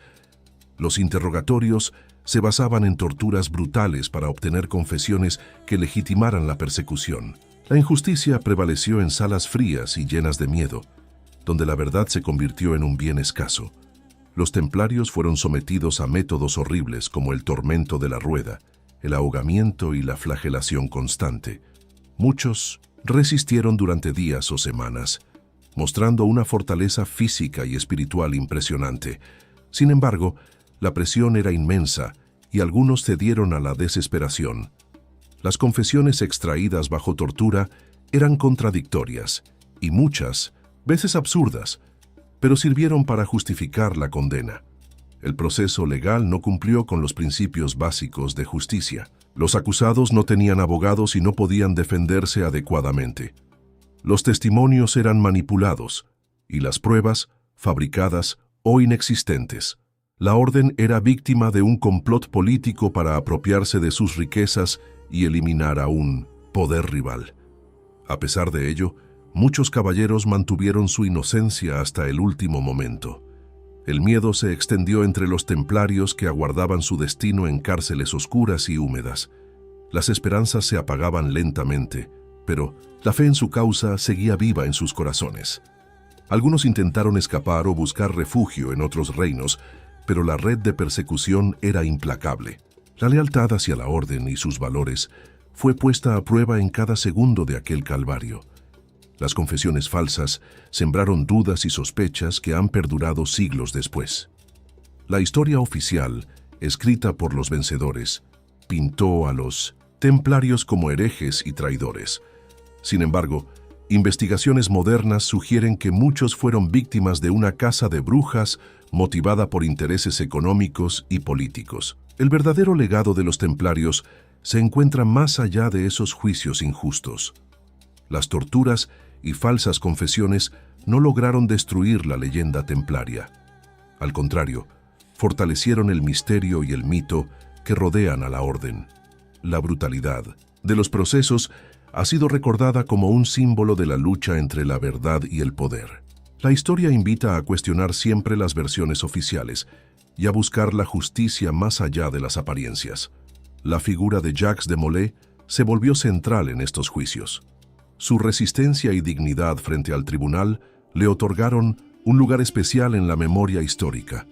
Los interrogatorios se basaban en torturas brutales para obtener confesiones que legitimaran la persecución. La injusticia prevaleció en salas frías y llenas de miedo, donde la verdad se convirtió en un bien escaso. Los templarios fueron sometidos a métodos horribles como el tormento de la rueda, el ahogamiento y la flagelación constante. Muchos resistieron durante días o semanas, mostrando una fortaleza física y espiritual impresionante. Sin embargo, la presión era inmensa y algunos cedieron a la desesperación. Las confesiones extraídas bajo tortura eran contradictorias y muchas veces absurdas, pero sirvieron para justificar la condena. El proceso legal no cumplió con los principios básicos de justicia. Los acusados no tenían abogados y no podían defenderse adecuadamente. Los testimonios eran manipulados y las pruebas fabricadas o inexistentes. La orden era víctima de un complot político para apropiarse de sus riquezas y eliminar a un poder rival. A pesar de ello, muchos caballeros mantuvieron su inocencia hasta el último momento. El miedo se extendió entre los templarios que aguardaban su destino en cárceles oscuras y húmedas. Las esperanzas se apagaban lentamente, pero la fe en su causa seguía viva en sus corazones. Algunos intentaron escapar o buscar refugio en otros reinos, pero la red de persecución era implacable. La lealtad hacia la orden y sus valores fue puesta a prueba en cada segundo de aquel calvario. Las confesiones falsas sembraron dudas y sospechas que han perdurado siglos después. La historia oficial, escrita por los vencedores, pintó a los templarios como herejes y traidores. Sin embargo, investigaciones modernas sugieren que muchos fueron víctimas de una caza de brujas motivada por intereses económicos y políticos. El verdadero legado de los templarios se encuentra más allá de esos juicios injustos. Las torturas y falsas confesiones no lograron destruir la leyenda templaria. Al contrario, fortalecieron el misterio y el mito que rodean a la orden. La brutalidad de los procesos ha sido recordada como un símbolo de la lucha entre la verdad y el poder. La historia invita a cuestionar siempre las versiones oficiales y a buscar la justicia más allá de las apariencias. La figura de Jacques de Molay se volvió central en estos juicios. Su resistencia y dignidad frente al tribunal le otorgaron un lugar especial en la memoria histórica.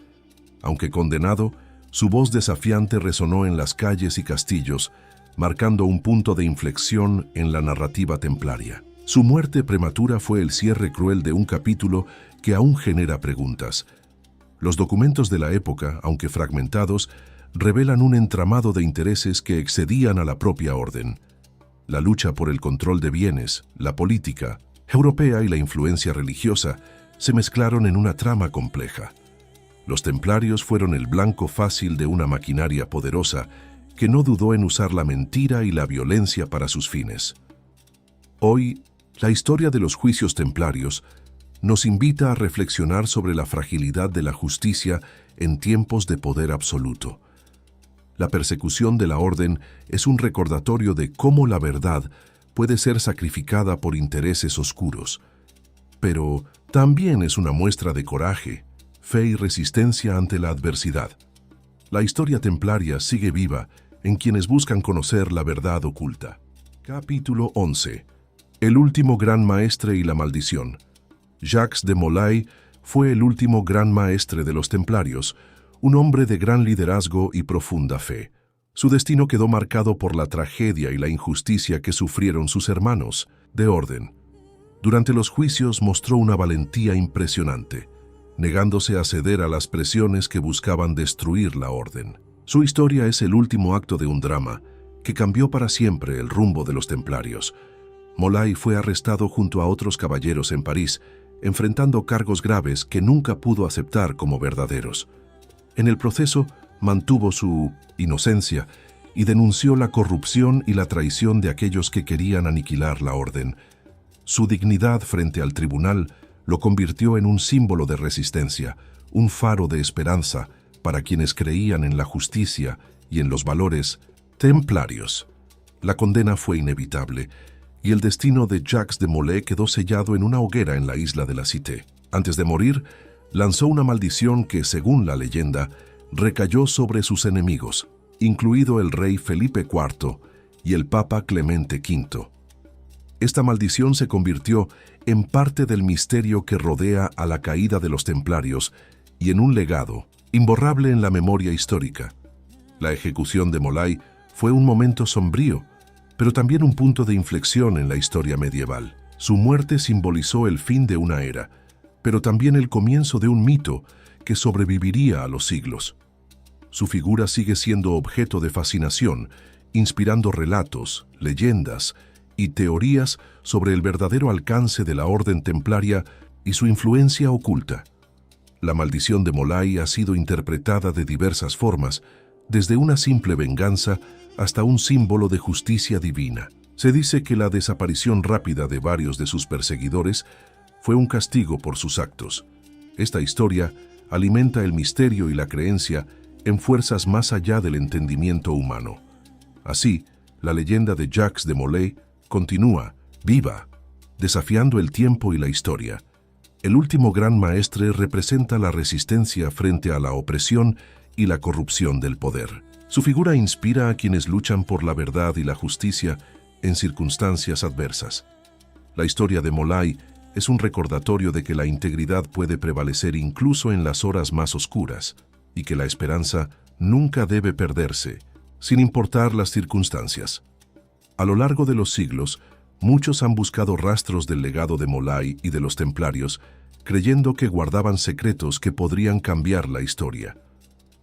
Aunque condenado, su voz desafiante resonó en las calles y castillos, marcando un punto de inflexión en la narrativa templaria. Su muerte prematura fue el cierre cruel de un capítulo que aún genera preguntas. Los documentos de la época, aunque fragmentados, revelan un entramado de intereses que excedían a la propia orden. La lucha por el control de bienes, la política europea y la influencia religiosa se mezclaron en una trama compleja. Los templarios fueron el blanco fácil de una maquinaria poderosa que no dudó en usar la mentira y la violencia para sus fines. Hoy, la historia de los juicios templarios nos invita a reflexionar sobre la fragilidad de la justicia en tiempos de poder absoluto. La persecución de la orden es un recordatorio de cómo la verdad puede ser sacrificada por intereses oscuros, pero también es una muestra de coraje, fe y resistencia ante la adversidad. La historia templaria sigue viva en quienes buscan conocer la verdad oculta. Capítulo 11. El último gran maestre y la maldición. Jacques de Molay fue el último gran maestre de los templarios, un hombre de gran liderazgo y profunda fe. Su destino quedó marcado por la tragedia y la injusticia que sufrieron sus hermanos de orden. Durante los juicios mostró una valentía impresionante, negándose a ceder a las presiones que buscaban destruir la orden. Su historia es el último acto de un drama que cambió para siempre el rumbo de los templarios. Molay fue arrestado junto a otros caballeros en París, enfrentando cargos graves que nunca pudo aceptar como verdaderos. En el proceso, mantuvo su inocencia y denunció la corrupción y la traición de aquellos que querían aniquilar la orden. Su dignidad frente al tribunal lo convirtió en un símbolo de resistencia, un faro de esperanza para quienes creían en la justicia y en los valores templarios. La condena fue inevitable, y el destino de Jacques de Molay quedó sellado en una hoguera en la isla de la Cité. Antes de morir, lanzó una maldición que, según la leyenda, recayó sobre sus enemigos, incluido el rey Felipe IV y el Papa Clemente V. Esta maldición se convirtió en parte del misterio que rodea a la caída de los templarios y en un legado imborrable en la memoria histórica. La ejecución de Molay fue un momento sombrío, pero también un punto de inflexión en la historia medieval. Su muerte simbolizó el fin de una era, pero también el comienzo de un mito que sobreviviría a los siglos. su figura sigue siendo objeto de fascinación, inspirando relatos, leyendas y teorías sobre el verdadero alcance de la Orden Templaria y su influencia oculta. La maldición de Molay ha sido interpretada de diversas formas, desde una simple venganza hasta un símbolo de justicia divina. Se dice que la desaparición rápida de varios de sus perseguidores fue un castigo por sus actos. Esta historia alimenta el misterio y la creencia en fuerzas más allá del entendimiento humano. Así, la leyenda de Jacques de Molay continúa, viva, desafiando el tiempo y la historia. El último gran maestre representa la resistencia frente a la opresión y la corrupción del poder. Su figura inspira a quienes luchan por la verdad y la justicia en circunstancias adversas. La historia de Molay es un recordatorio de que la integridad puede prevalecer incluso en las horas más oscuras y que la esperanza nunca debe perderse, sin importar las circunstancias. A lo largo de los siglos, muchos han buscado rastros del legado de Molay y de los templarios, creyendo que guardaban secretos que podrían cambiar la historia.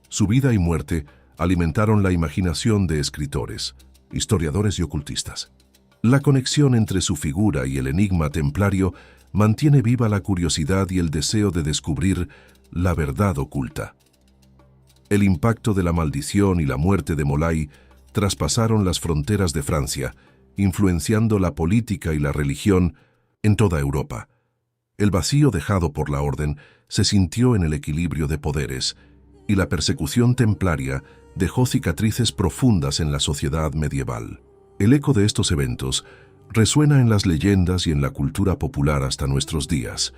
Su vida y muerte alimentaron la imaginación de escritores, historiadores y ocultistas. La conexión entre su figura y el enigma templario mantiene viva la curiosidad y el deseo de descubrir la verdad oculta. El impacto de la maldición y la muerte de Molay traspasaron las fronteras de Francia, influenciando la política y la religión en toda Europa. El vacío dejado por la orden se sintió en el equilibrio de poderes, y la persecución templaria dejó cicatrices profundas en la sociedad medieval. El eco de estos eventos resuena en las leyendas y en la cultura popular hasta nuestros días.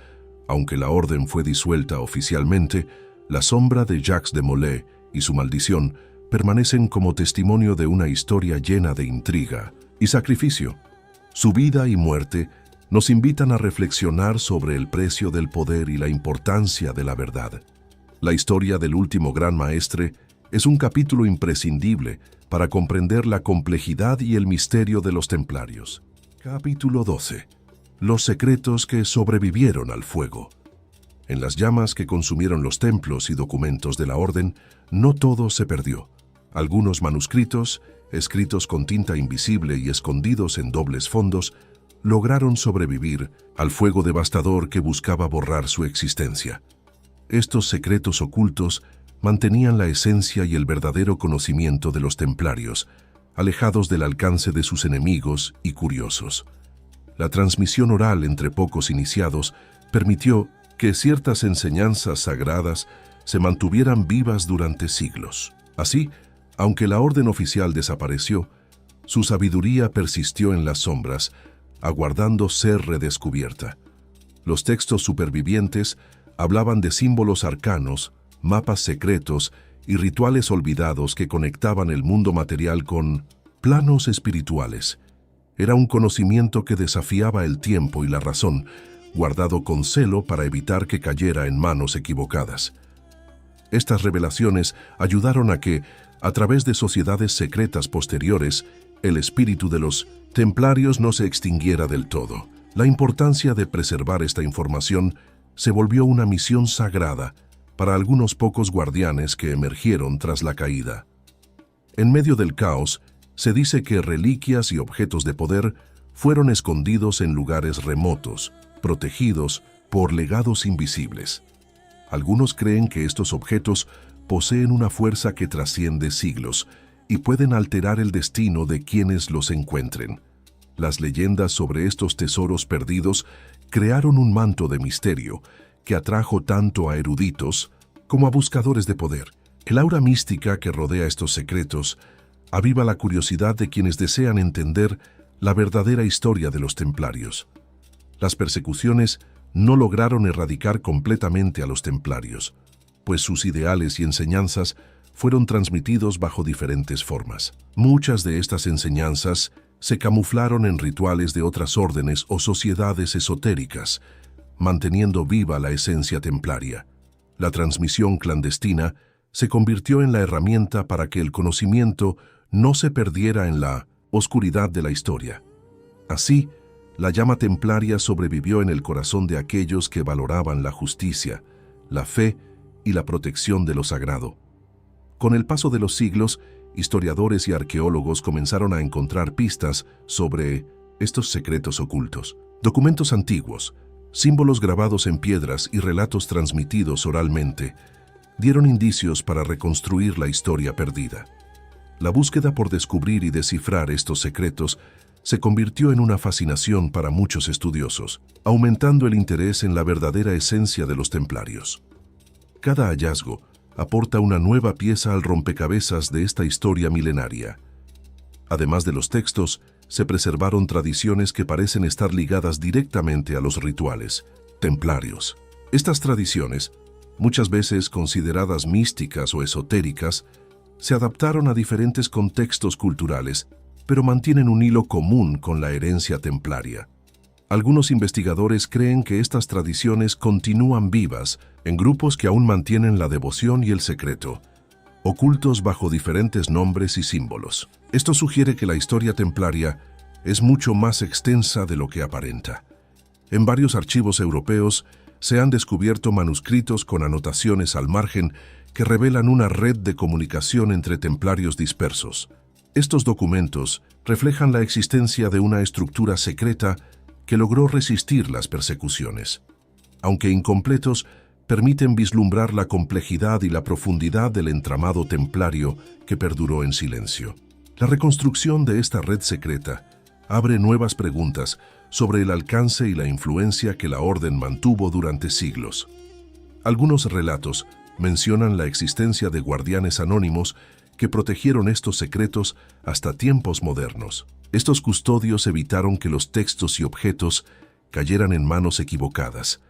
Aunque la orden fue disuelta oficialmente, la sombra de Jacques de Molay y su maldición permanecen como testimonio de una historia llena de intriga y sacrificio. Su vida y muerte nos invitan a reflexionar sobre el precio del poder y la importancia de la verdad. La historia del último gran maestre es un capítulo imprescindible para comprender la complejidad y el misterio de los templarios. Capítulo 12. Los secretos que sobrevivieron al fuego. En las llamas que consumieron los templos y documentos de la orden, no todo se perdió. Algunos manuscritos, escritos con tinta invisible y escondidos en dobles fondos, lograron sobrevivir al fuego devastador que buscaba borrar su existencia. Estos secretos ocultos mantenían la esencia y el verdadero conocimiento de los templarios, alejados del alcance de sus enemigos y curiosos. La transmisión oral entre pocos iniciados permitió que ciertas enseñanzas sagradas se mantuvieran vivas durante siglos. Así, aunque la orden oficial desapareció, su sabiduría persistió en las sombras, aguardando ser redescubierta. Los textos supervivientes hablaban de símbolos arcanos, mapas secretos y rituales olvidados que conectaban el mundo material con planos espirituales. Era un conocimiento que desafiaba el tiempo y la razón, guardado con celo para evitar que cayera en manos equivocadas. Estas revelaciones ayudaron a que, a través de sociedades secretas posteriores, el espíritu de los templarios no se extinguiera del todo. La importancia de preservar esta información se volvió una misión sagrada para algunos pocos guardianes que emergieron tras la caída. En medio del caos, se dice que reliquias y objetos de poder fueron escondidos en lugares remotos, protegidos por legados invisibles. Algunos creen que estos objetos poseen una fuerza que trasciende siglos y pueden alterar el destino de quienes los encuentren. Las leyendas sobre estos tesoros perdidos crearon un manto de misterio que atrajo tanto a eruditos como a buscadores de poder. El aura mística que rodea estos secretos aviva la curiosidad de quienes desean entender la verdadera historia de los templarios. Las persecuciones no lograron erradicar completamente a los templarios, pues sus ideales y enseñanzas fueron transmitidos bajo diferentes formas. Muchas de estas enseñanzas se camuflaron en rituales de otras órdenes o sociedades esotéricas, manteniendo viva la esencia templaria. La transmisión clandestina se convirtió en la herramienta para que el conocimiento no se perdiera en la oscuridad de la historia. Así, la llama templaria sobrevivió en el corazón de aquellos que valoraban la justicia, la fe y la protección de lo sagrado. Con el paso de los siglos, historiadores y arqueólogos comenzaron a encontrar pistas sobre estos secretos ocultos. Documentos antiguos, símbolos grabados en piedras y relatos transmitidos oralmente dieron indicios para reconstruir la historia perdida. La búsqueda por descubrir y descifrar estos secretos se convirtió en una fascinación para muchos estudiosos, aumentando el interés en la verdadera esencia de los templarios. Cada hallazgo aporta una nueva pieza al rompecabezas de esta historia milenaria. Además de los textos, se preservaron tradiciones que parecen estar ligadas directamente a los rituales templarios. Estas tradiciones, muchas veces consideradas místicas o esotéricas, se adaptaron a diferentes contextos culturales, pero mantienen un hilo común con la herencia templaria. Algunos investigadores creen que estas tradiciones continúan vivas en grupos que aún mantienen la devoción y el secreto, ocultos bajo diferentes nombres y símbolos. Esto sugiere que la historia templaria es mucho más extensa de lo que aparenta. En varios archivos europeos se han descubierto manuscritos con anotaciones al margen que revelan una red de comunicación entre templarios dispersos. Estos documentos reflejan la existencia de una estructura secreta que logró resistir las persecuciones. Aunque incompletos, permiten vislumbrar la complejidad y la profundidad del entramado templario que perduró en silencio. La reconstrucción de esta red secreta abre nuevas preguntas sobre el alcance y la influencia que la orden mantuvo durante siglos. Algunos relatos mencionan la existencia de guardianes anónimos que protegieron estos secretos hasta tiempos modernos. Estos custodios evitaron que los textos y objetos cayeran en manos equivocadas,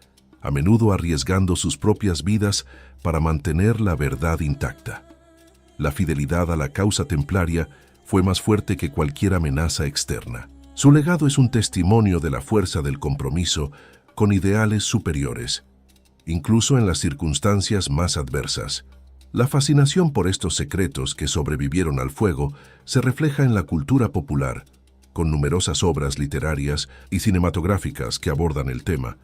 a menudo arriesgando sus propias vidas para mantener la verdad intacta. La fidelidad a la causa templaria fue más fuerte que cualquier amenaza externa. Su legado es un testimonio de la fuerza del compromiso con ideales superiores, incluso en las circunstancias más adversas. La fascinación por estos secretos que sobrevivieron al fuego se refleja en la cultura popular, con numerosas obras literarias y cinematográficas que abordan el tema.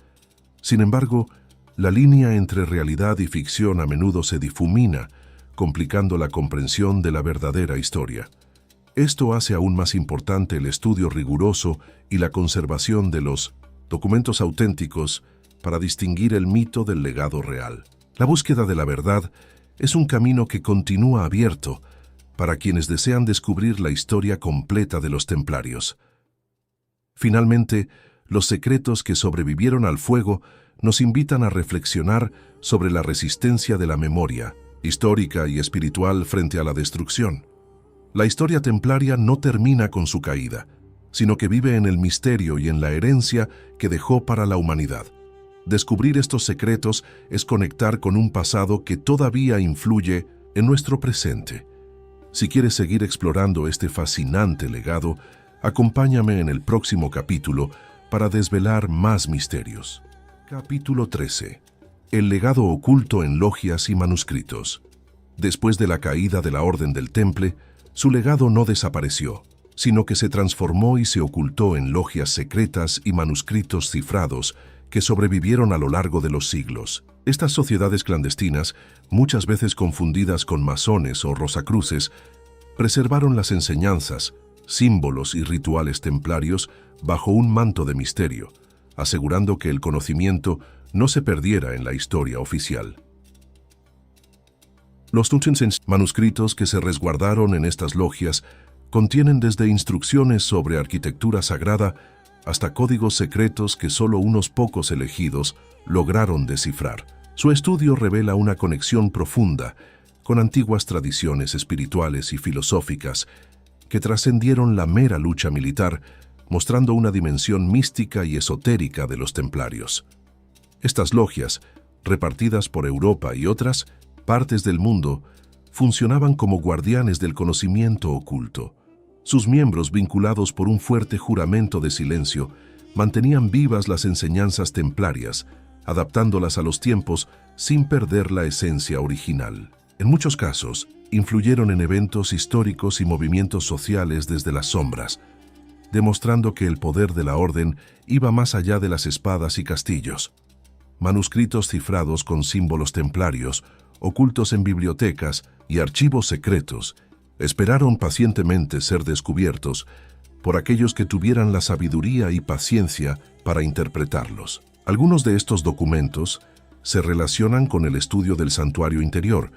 Sin embargo, la línea entre realidad y ficción a menudo se difumina, complicando la comprensión de la verdadera historia. Esto hace aún más importante el estudio riguroso y la conservación de los documentos auténticos para distinguir el mito del legado real. La búsqueda de la verdad es un camino que continúa abierto para quienes desean descubrir la historia completa de los templarios. Finalmente, los secretos que sobrevivieron al fuego nos invitan a reflexionar sobre la resistencia de la memoria, histórica y espiritual frente a la destrucción. La historia templaria no termina con su caída, sino que vive en el misterio y en la herencia que dejó para la humanidad. Descubrir estos secretos es conectar con un pasado que todavía influye en nuestro presente. Si quieres seguir explorando este fascinante legado, acompáñame en el próximo capítulo para desvelar más misterios. Capítulo 13. El legado oculto en logias y manuscritos. Después de la caída de la Orden del Temple, su legado no desapareció, sino que se transformó y se ocultó en logias secretas y manuscritos cifrados que sobrevivieron a lo largo de los siglos. Estas sociedades clandestinas, muchas veces confundidas con masones o rosacruces, preservaron las enseñanzas, símbolos y rituales templarios bajo un manto de misterio, asegurando que el conocimiento no se perdiera en la historia oficial. Los manuscritos que se resguardaron en estas logias contienen desde instrucciones sobre arquitectura sagrada hasta códigos secretos que solo unos pocos elegidos lograron descifrar. Su estudio revela una conexión profunda con antiguas tradiciones espirituales y filosóficas que trascendieron la mera lucha militar, mostrando una dimensión mística y esotérica de los templarios. Estas logias, repartidas por Europa y otras partes del mundo, funcionaban como guardianes del conocimiento oculto. Sus miembros, vinculados por un fuerte juramento de silencio, mantenían vivas las enseñanzas templarias, adaptándolas a los tiempos sin perder la esencia original. En muchos casos, influyeron en eventos históricos y movimientos sociales desde las sombras, demostrando que el poder de la orden iba más allá de las espadas y castillos. Manuscritos cifrados con símbolos templarios ocultos en bibliotecas y archivos secretos, esperaron pacientemente ser descubiertos por aquellos que tuvieran la sabiduría y paciencia para interpretarlos. Algunos de estos documentos se relacionan con el estudio del santuario interior,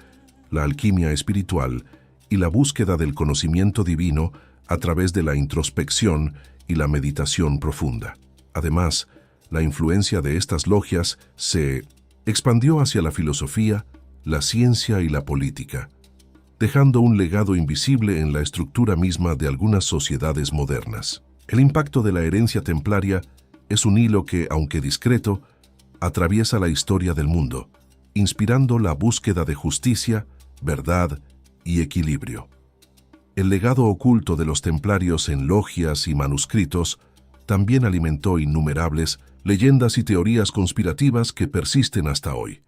la alquimia espiritual y la búsqueda del conocimiento divino a través de la introspección y la meditación profunda. Además, la influencia de estas logias se expandió hacia la filosofía, la ciencia y la política, dejando un legado invisible en la estructura misma de algunas sociedades modernas. El impacto de la herencia templaria es un hilo que, aunque discreto, atraviesa la historia del mundo, inspirando la búsqueda de justicia, verdad y equilibrio. El legado oculto de los templarios en logias y manuscritos también alimentó innumerables leyendas y teorías conspirativas que persisten hasta hoy.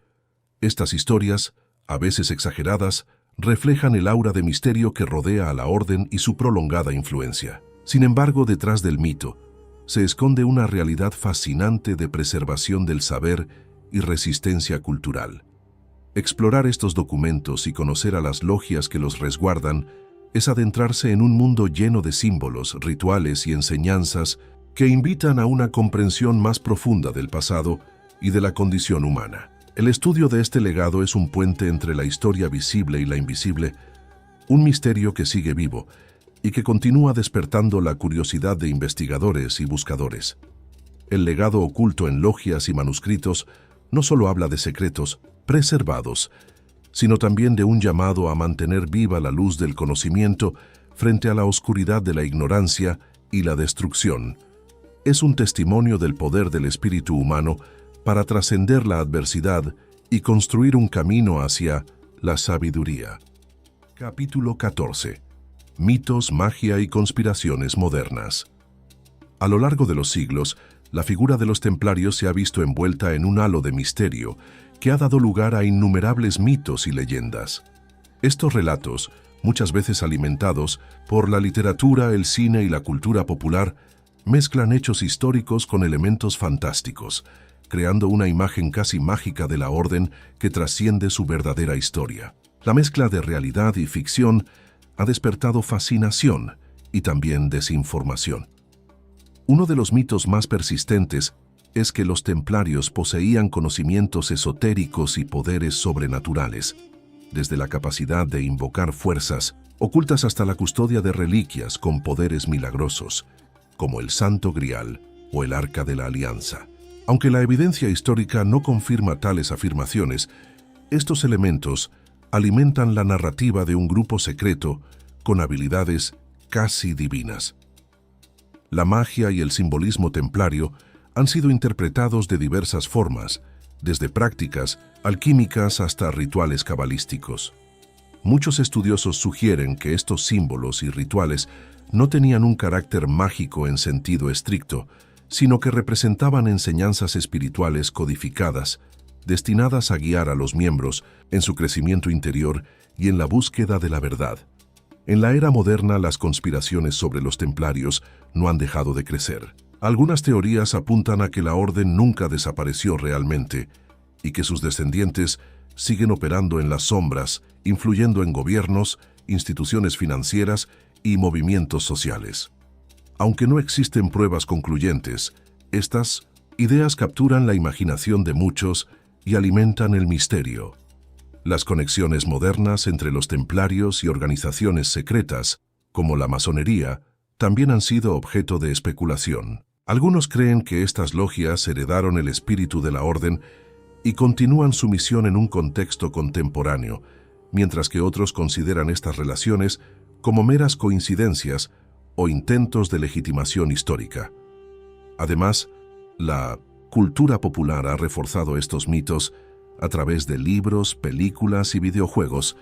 Estas historias, a veces exageradas, reflejan el aura de misterio que rodea a la orden y su prolongada influencia. Sin embargo, detrás del mito, se esconde una realidad fascinante de preservación del saber y resistencia cultural. Explorar estos documentos y conocer a las logias que los resguardan es adentrarse en un mundo lleno de símbolos, rituales y enseñanzas que invitan a una comprensión más profunda del pasado y de la condición humana. El estudio de este legado es un puente entre la historia visible y la invisible, un misterio que sigue vivo y que continúa despertando la curiosidad de investigadores y buscadores. El legado oculto en logias y manuscritos no solo habla de secretos preservados, sino también de un llamado a mantener viva la luz del conocimiento frente a la oscuridad de la ignorancia y la destrucción. Es un testimonio del poder del espíritu humano para trascender la adversidad y construir un camino hacia la sabiduría. Capítulo 14. Mitos, magia y conspiraciones modernas. A lo largo de los siglos, la figura de los templarios se ha visto envuelta en un halo de misterio que ha dado lugar a innumerables mitos y leyendas. Estos relatos, muchas veces alimentados por la literatura, el cine y la cultura popular, mezclan hechos históricos con elementos fantásticos, creando una imagen casi mágica de la orden que trasciende su verdadera historia. La mezcla de realidad y ficción ha despertado fascinación y también desinformación. Uno de los mitos más persistentes es que los templarios poseían conocimientos esotéricos y poderes sobrenaturales, desde la capacidad de invocar fuerzas ocultas hasta la custodia de reliquias con poderes milagrosos, como el Santo Grial o el Arca de la Alianza. Aunque la evidencia histórica no confirma tales afirmaciones, estos elementos alimentan la narrativa de un grupo secreto con habilidades casi divinas. La magia y el simbolismo templario han sido interpretados de diversas formas, desde prácticas alquímicas hasta rituales cabalísticos. Muchos estudiosos sugieren que estos símbolos y rituales no tenían un carácter mágico en sentido estricto, sino que representaban enseñanzas espirituales codificadas, destinadas a guiar a los miembros en su crecimiento interior y en la búsqueda de la verdad. En la era moderna, las conspiraciones sobre los templarios no han dejado de crecer. Algunas teorías apuntan a que la orden nunca desapareció realmente y que sus descendientes siguen operando en las sombras, influyendo en gobiernos, instituciones financieras y movimientos sociales. Aunque no existen pruebas concluyentes, estas ideas capturan la imaginación de muchos y alimentan el misterio. Las conexiones modernas entre los templarios y organizaciones secretas, como la masonería, también han sido objeto de especulación. Algunos creen que estas logias heredaron el espíritu de la orden y continúan su misión en un contexto contemporáneo, mientras que otros consideran estas relaciones como meras coincidencias o intentos de legitimación histórica. Además, la cultura popular ha reforzado estos mitos a través de libros, películas y videojuegos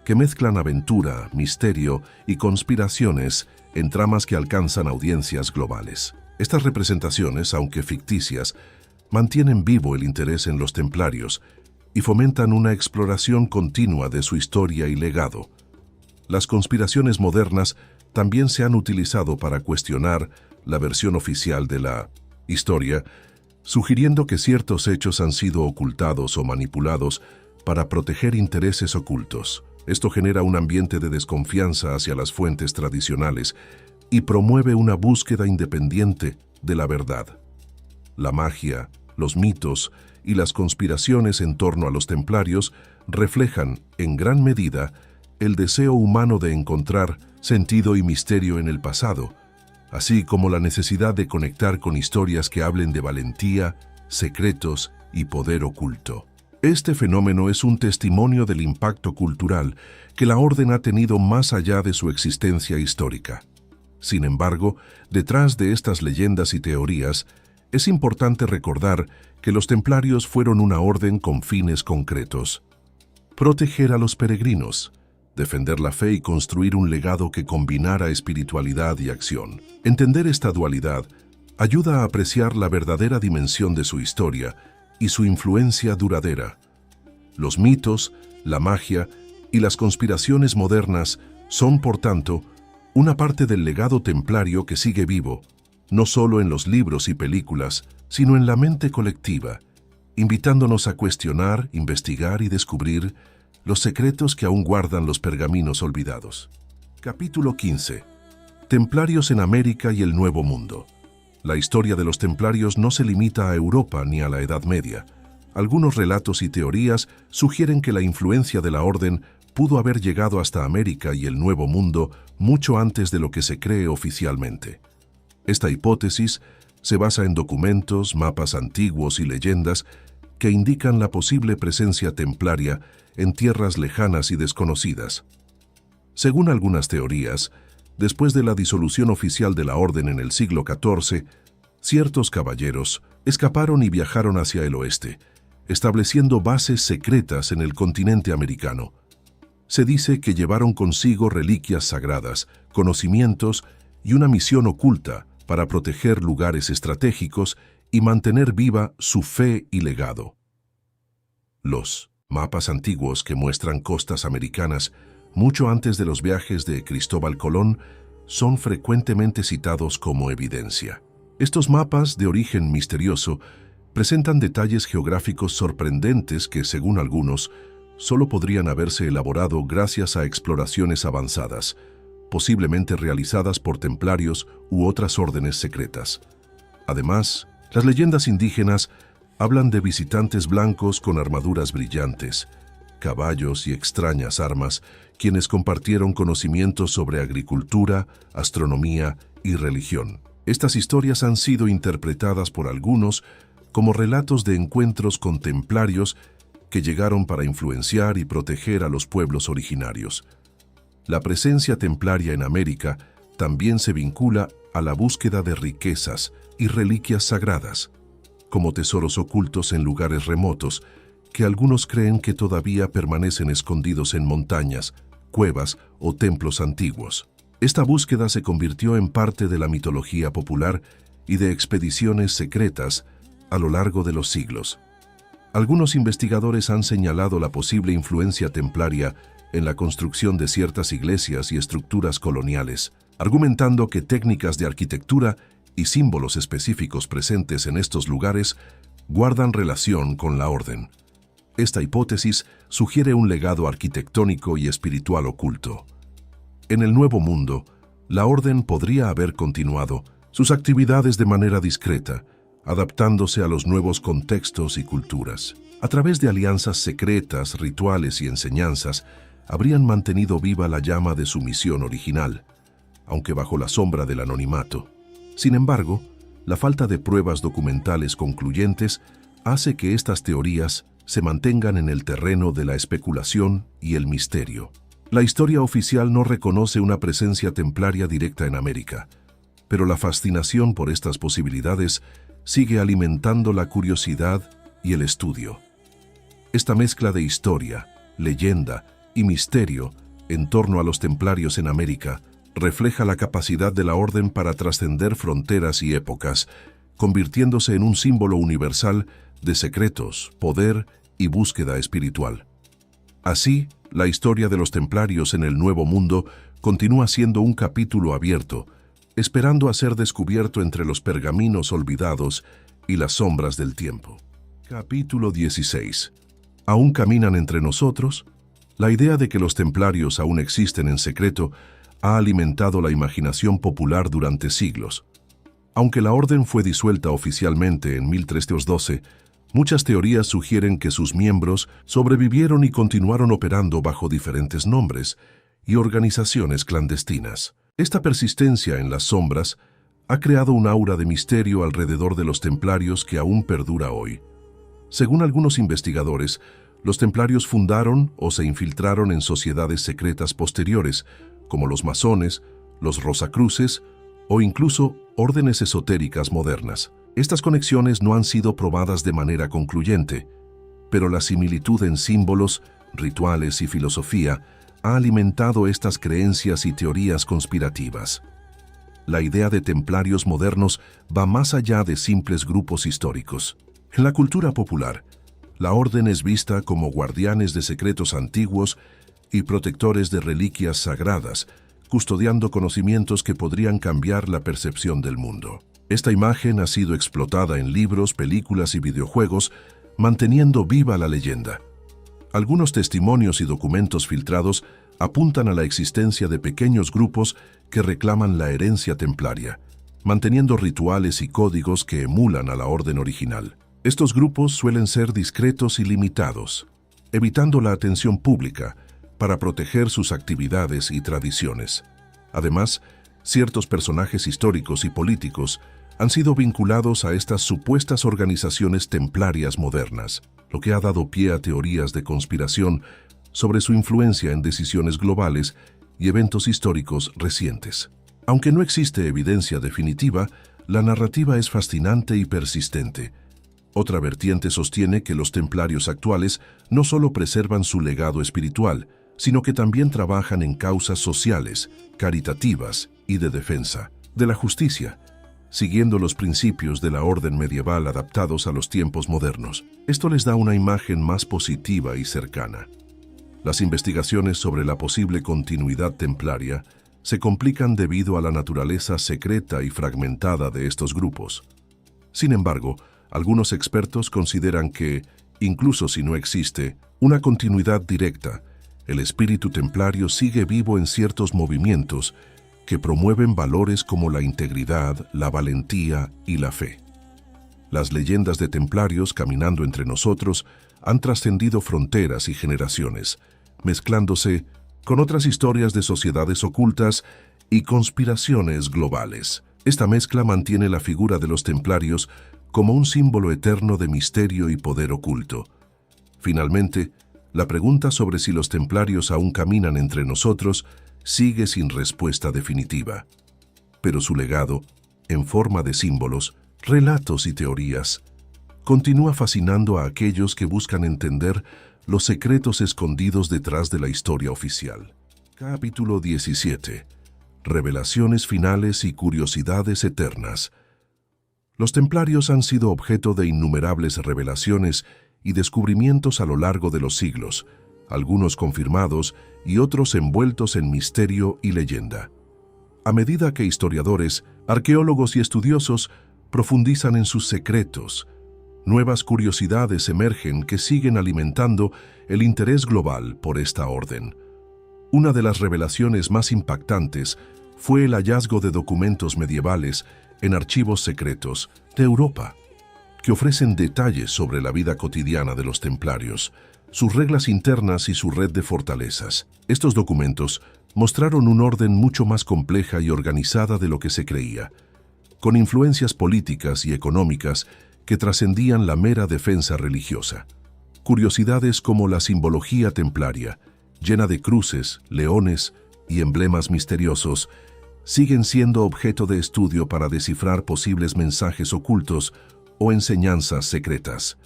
que mezclan aventura, misterio y conspiraciones en tramas que alcanzan audiencias globales. Estas representaciones, aunque ficticias, mantienen vivo el interés en los templarios y fomentan una exploración continua de su historia y legado. Las conspiraciones modernas también se han utilizado para cuestionar la versión oficial de la historia, sugiriendo que ciertos hechos han sido ocultados o manipulados para proteger intereses ocultos. Esto genera un ambiente de desconfianza hacia las fuentes tradicionales y promueve una búsqueda independiente de la verdad. La magia, los mitos y las conspiraciones en torno a los templarios reflejan, en gran medida, el deseo humano de encontrar sentido y misterio en el pasado, así como la necesidad de conectar con historias que hablen de valentía, secretos y poder oculto. Este fenómeno es un testimonio del impacto cultural que la Orden ha tenido más allá de su existencia histórica. Sin embargo, detrás de estas leyendas y teorías, es importante recordar que los templarios fueron una orden con fines concretos: proteger a los peregrinos, defender la fe y construir un legado que combinara espiritualidad y acción. Entender esta dualidad ayuda a apreciar la verdadera dimensión de su historia y su influencia duradera. Los mitos, la magia y las conspiraciones modernas son, por tanto, una parte del legado templario que sigue vivo, no solo en los libros y películas, sino en la mente colectiva, invitándonos a cuestionar, investigar y descubrir los secretos que aún guardan los pergaminos olvidados. Capítulo 15. Templarios en América y el Nuevo Mundo. La historia de los templarios no se limita a Europa ni a la Edad Media. Algunos relatos y teorías sugieren que la influencia de la Orden pudo haber llegado hasta América y el Nuevo Mundo mucho antes de lo que se cree oficialmente. Esta hipótesis se basa en documentos, mapas antiguos y leyendas que indican la posible presencia templaria en tierras lejanas y desconocidas. Según algunas teorías, después de la disolución oficial de la Orden en el siglo XIV, ciertos caballeros escaparon y viajaron hacia el oeste, estableciendo bases secretas en el continente americano. Se dice que llevaron consigo reliquias sagradas, conocimientos y una misión oculta para proteger lugares estratégicos y mantener viva su fe y legado. Los mapas antiguos que muestran costas americanas mucho antes de los viajes de Cristóbal Colón son frecuentemente citados como evidencia. Estos mapas, de origen misterioso, presentan detalles geográficos sorprendentes que, según algunos, solo podrían haberse elaborado gracias a exploraciones avanzadas, posiblemente realizadas por templarios u otras órdenes secretas. Además, las leyendas indígenas hablan de visitantes blancos con armaduras brillantes, caballos y extrañas armas, quienes compartieron conocimientos sobre agricultura, astronomía y religión. Estas historias han sido interpretadas por algunos como relatos de encuentros con templarios que llegaron para influenciar y proteger a los pueblos originarios. La presencia templaria en América también se vincula a la búsqueda de riquezas y reliquias sagradas, como tesoros ocultos en lugares remotos, que algunos creen que todavía permanecen escondidos en montañas, cuevas o templos antiguos. Esta búsqueda se convirtió en parte de la mitología popular y de expediciones secretas a lo largo de los siglos. Algunos investigadores han señalado la posible influencia templaria en la construcción de ciertas iglesias y estructuras coloniales, argumentando que técnicas de arquitectura y símbolos específicos presentes en estos lugares guardan relación con la Orden. Esta hipótesis sugiere un legado arquitectónico y espiritual oculto. En el Nuevo Mundo, la Orden podría haber continuado sus actividades de manera discreta, adaptándose a los nuevos contextos y culturas. A través de alianzas secretas, rituales y enseñanzas, habrían mantenido viva la llama de su misión original, aunque bajo la sombra del anonimato. Sin embargo, la falta de pruebas documentales concluyentes hace que estas teorías se mantengan en el terreno de la especulación y el misterio. La historia oficial no reconoce una presencia templaria directa en América, pero la fascinación por estas posibilidades sigue alimentando la curiosidad y el estudio. Esta mezcla de historia, leyenda y misterio en torno a los templarios en América refleja la capacidad de la Orden para trascender fronteras y épocas, convirtiéndose en un símbolo universal de secretos, poder y búsqueda espiritual. Así, la historia de los templarios en el Nuevo Mundo continúa siendo un capítulo abierto, esperando a ser descubierto entre los pergaminos olvidados y las sombras del tiempo. Capítulo 16. ¿Aún caminan entre nosotros? La idea de que los templarios aún existen en secreto ha alimentado la imaginación popular durante siglos. Aunque la orden fue disuelta oficialmente en 1312, muchas teorías sugieren que sus miembros sobrevivieron y continuaron operando bajo diferentes nombres y organizaciones clandestinas. Esta persistencia en las sombras ha creado un aura de misterio alrededor de los templarios que aún perdura hoy. Según algunos investigadores, los templarios fundaron o se infiltraron en sociedades secretas posteriores, como los masones, los rosacruces o incluso órdenes esotéricas modernas. Estas conexiones no han sido probadas de manera concluyente, pero la similitud en símbolos, rituales y filosofía ha alimentado estas creencias y teorías conspirativas. La idea de templarios modernos va más allá de simples grupos históricos. En la cultura popular, la orden es vista como guardianes de secretos antiguos y protectores de reliquias sagradas, custodiando conocimientos que podrían cambiar la percepción del mundo. Esta imagen ha sido explotada en libros, películas y videojuegos, manteniendo viva la leyenda. Algunos testimonios y documentos filtrados apuntan a la existencia de pequeños grupos que reclaman la herencia templaria, manteniendo rituales y códigos que emulan a la orden original. Estos grupos suelen ser discretos y limitados, evitando la atención pública para proteger sus actividades y tradiciones. Además, ciertos personajes históricos y políticos han sido vinculados a estas supuestas organizaciones templarias modernas, lo que ha dado pie a teorías de conspiración sobre su influencia en decisiones globales y eventos históricos recientes. Aunque no existe evidencia definitiva, la narrativa es fascinante y persistente. Otra vertiente sostiene que los templarios actuales no solo preservan su legado espiritual, sino que también trabajan en causas sociales, caritativas y de defensa de la justicia, siguiendo los principios de la orden medieval adaptados a los tiempos modernos. Esto les da una imagen más positiva y cercana. Las investigaciones sobre la posible continuidad templaria se complican debido a la naturaleza secreta y fragmentada de estos grupos. Sin embargo, algunos expertos consideran que, incluso si no existe una continuidad directa, el espíritu templario sigue vivo en ciertos movimientos que promueven valores como la integridad, la valentía y la fe. Las leyendas de templarios caminando entre nosotros han trascendido fronteras y generaciones, mezclándose con otras historias de sociedades ocultas y conspiraciones globales. Esta mezcla mantiene la figura de los templarios como un símbolo eterno de misterio y poder oculto. Finalmente, la pregunta sobre si los templarios aún caminan entre nosotros sigue sin respuesta definitiva. Pero su legado, en forma de símbolos, relatos y teorías, continúa fascinando a aquellos que buscan entender los secretos escondidos detrás de la historia oficial. Capítulo 17. Revelaciones finales y curiosidades eternas. Los templarios han sido objeto de innumerables revelaciones y descubrimientos a lo largo de los siglos, algunos confirmados y otros envueltos en misterio y leyenda. A medida que historiadores, arqueólogos y estudiosos profundizan en sus secretos, nuevas curiosidades emergen que siguen alimentando el interés global por esta orden. Una de las revelaciones más impactantes fue el hallazgo de documentos medievales en archivos secretos de Europa, que ofrecen detalles sobre la vida cotidiana de los templarios, sus reglas internas y su red de fortalezas. Estos documentos mostraron un orden mucho más compleja y organizada de lo que se creía, con influencias políticas y económicas que trascendían la mera defensa religiosa. Curiosidades como la simbología templaria, llena de cruces, leones y emblemas misteriosos, siguen siendo objeto de estudio para descifrar posibles mensajes ocultos o enseñanzas secretas.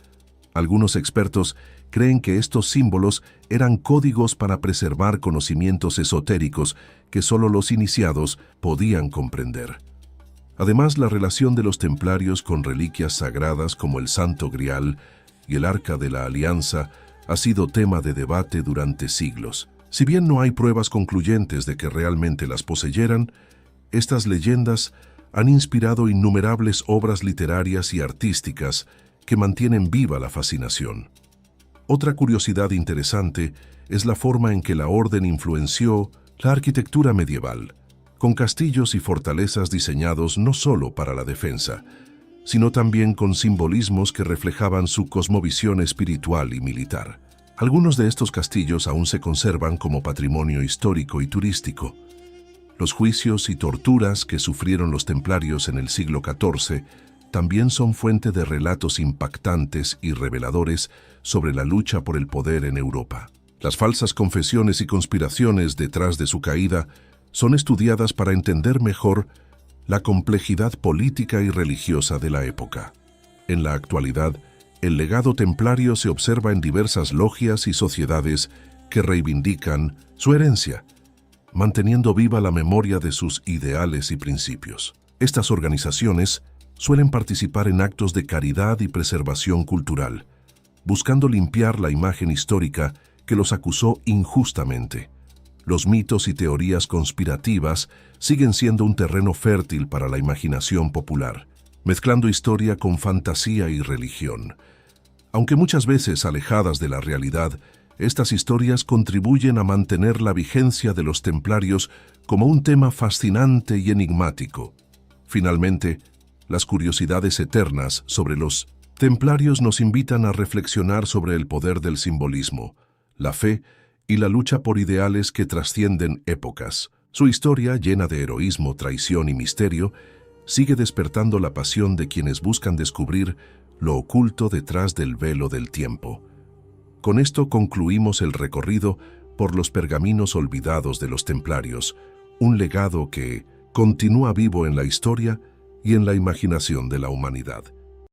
Algunos expertos creen que estos símbolos eran códigos para preservar conocimientos esotéricos que solo los iniciados podían comprender. Además, la relación de los templarios con reliquias sagradas como el Santo Grial y el Arca de la Alianza ha sido tema de debate durante siglos. Si bien no hay pruebas concluyentes de que realmente las poseyeran, estas leyendas han inspirado innumerables obras literarias y artísticas que mantienen viva la fascinación. Otra curiosidad interesante es la forma en que la orden influenció la arquitectura medieval, con castillos y fortalezas diseñados no solo para la defensa, sino también con simbolismos que reflejaban su cosmovisión espiritual y militar. Algunos de estos castillos aún se conservan como patrimonio histórico y turístico. Los juicios y torturas que sufrieron los templarios en el siglo XIV también son fuente de relatos impactantes y reveladores sobre la lucha por el poder en Europa. Las falsas confesiones y conspiraciones detrás de su caída son estudiadas para entender mejor la complejidad política y religiosa de la época. En la actualidad, el legado templario se observa en diversas logias y sociedades que reivindican su herencia, manteniendo viva la memoria de sus ideales y principios. Estas organizaciones suelen participar en actos de caridad y preservación cultural, buscando limpiar la imagen histórica que los acusó injustamente. Los mitos y teorías conspirativas siguen siendo un terreno fértil para la imaginación popular, mezclando historia con fantasía y religión. Aunque muchas veces alejadas de la realidad, estas historias contribuyen a mantener la vigencia de los templarios como un tema fascinante y enigmático. Finalmente, las curiosidades eternas sobre los templarios nos invitan a reflexionar sobre el poder del simbolismo, la fe y la lucha por ideales que trascienden épocas. Su historia, llena de heroísmo, traición y misterio, sigue despertando la pasión de quienes buscan descubrir lo oculto detrás del velo del tiempo. Con esto concluimos el recorrido por los pergaminos olvidados de los templarios, un legado que continúa vivo en la historia y en la imaginación de la humanidad.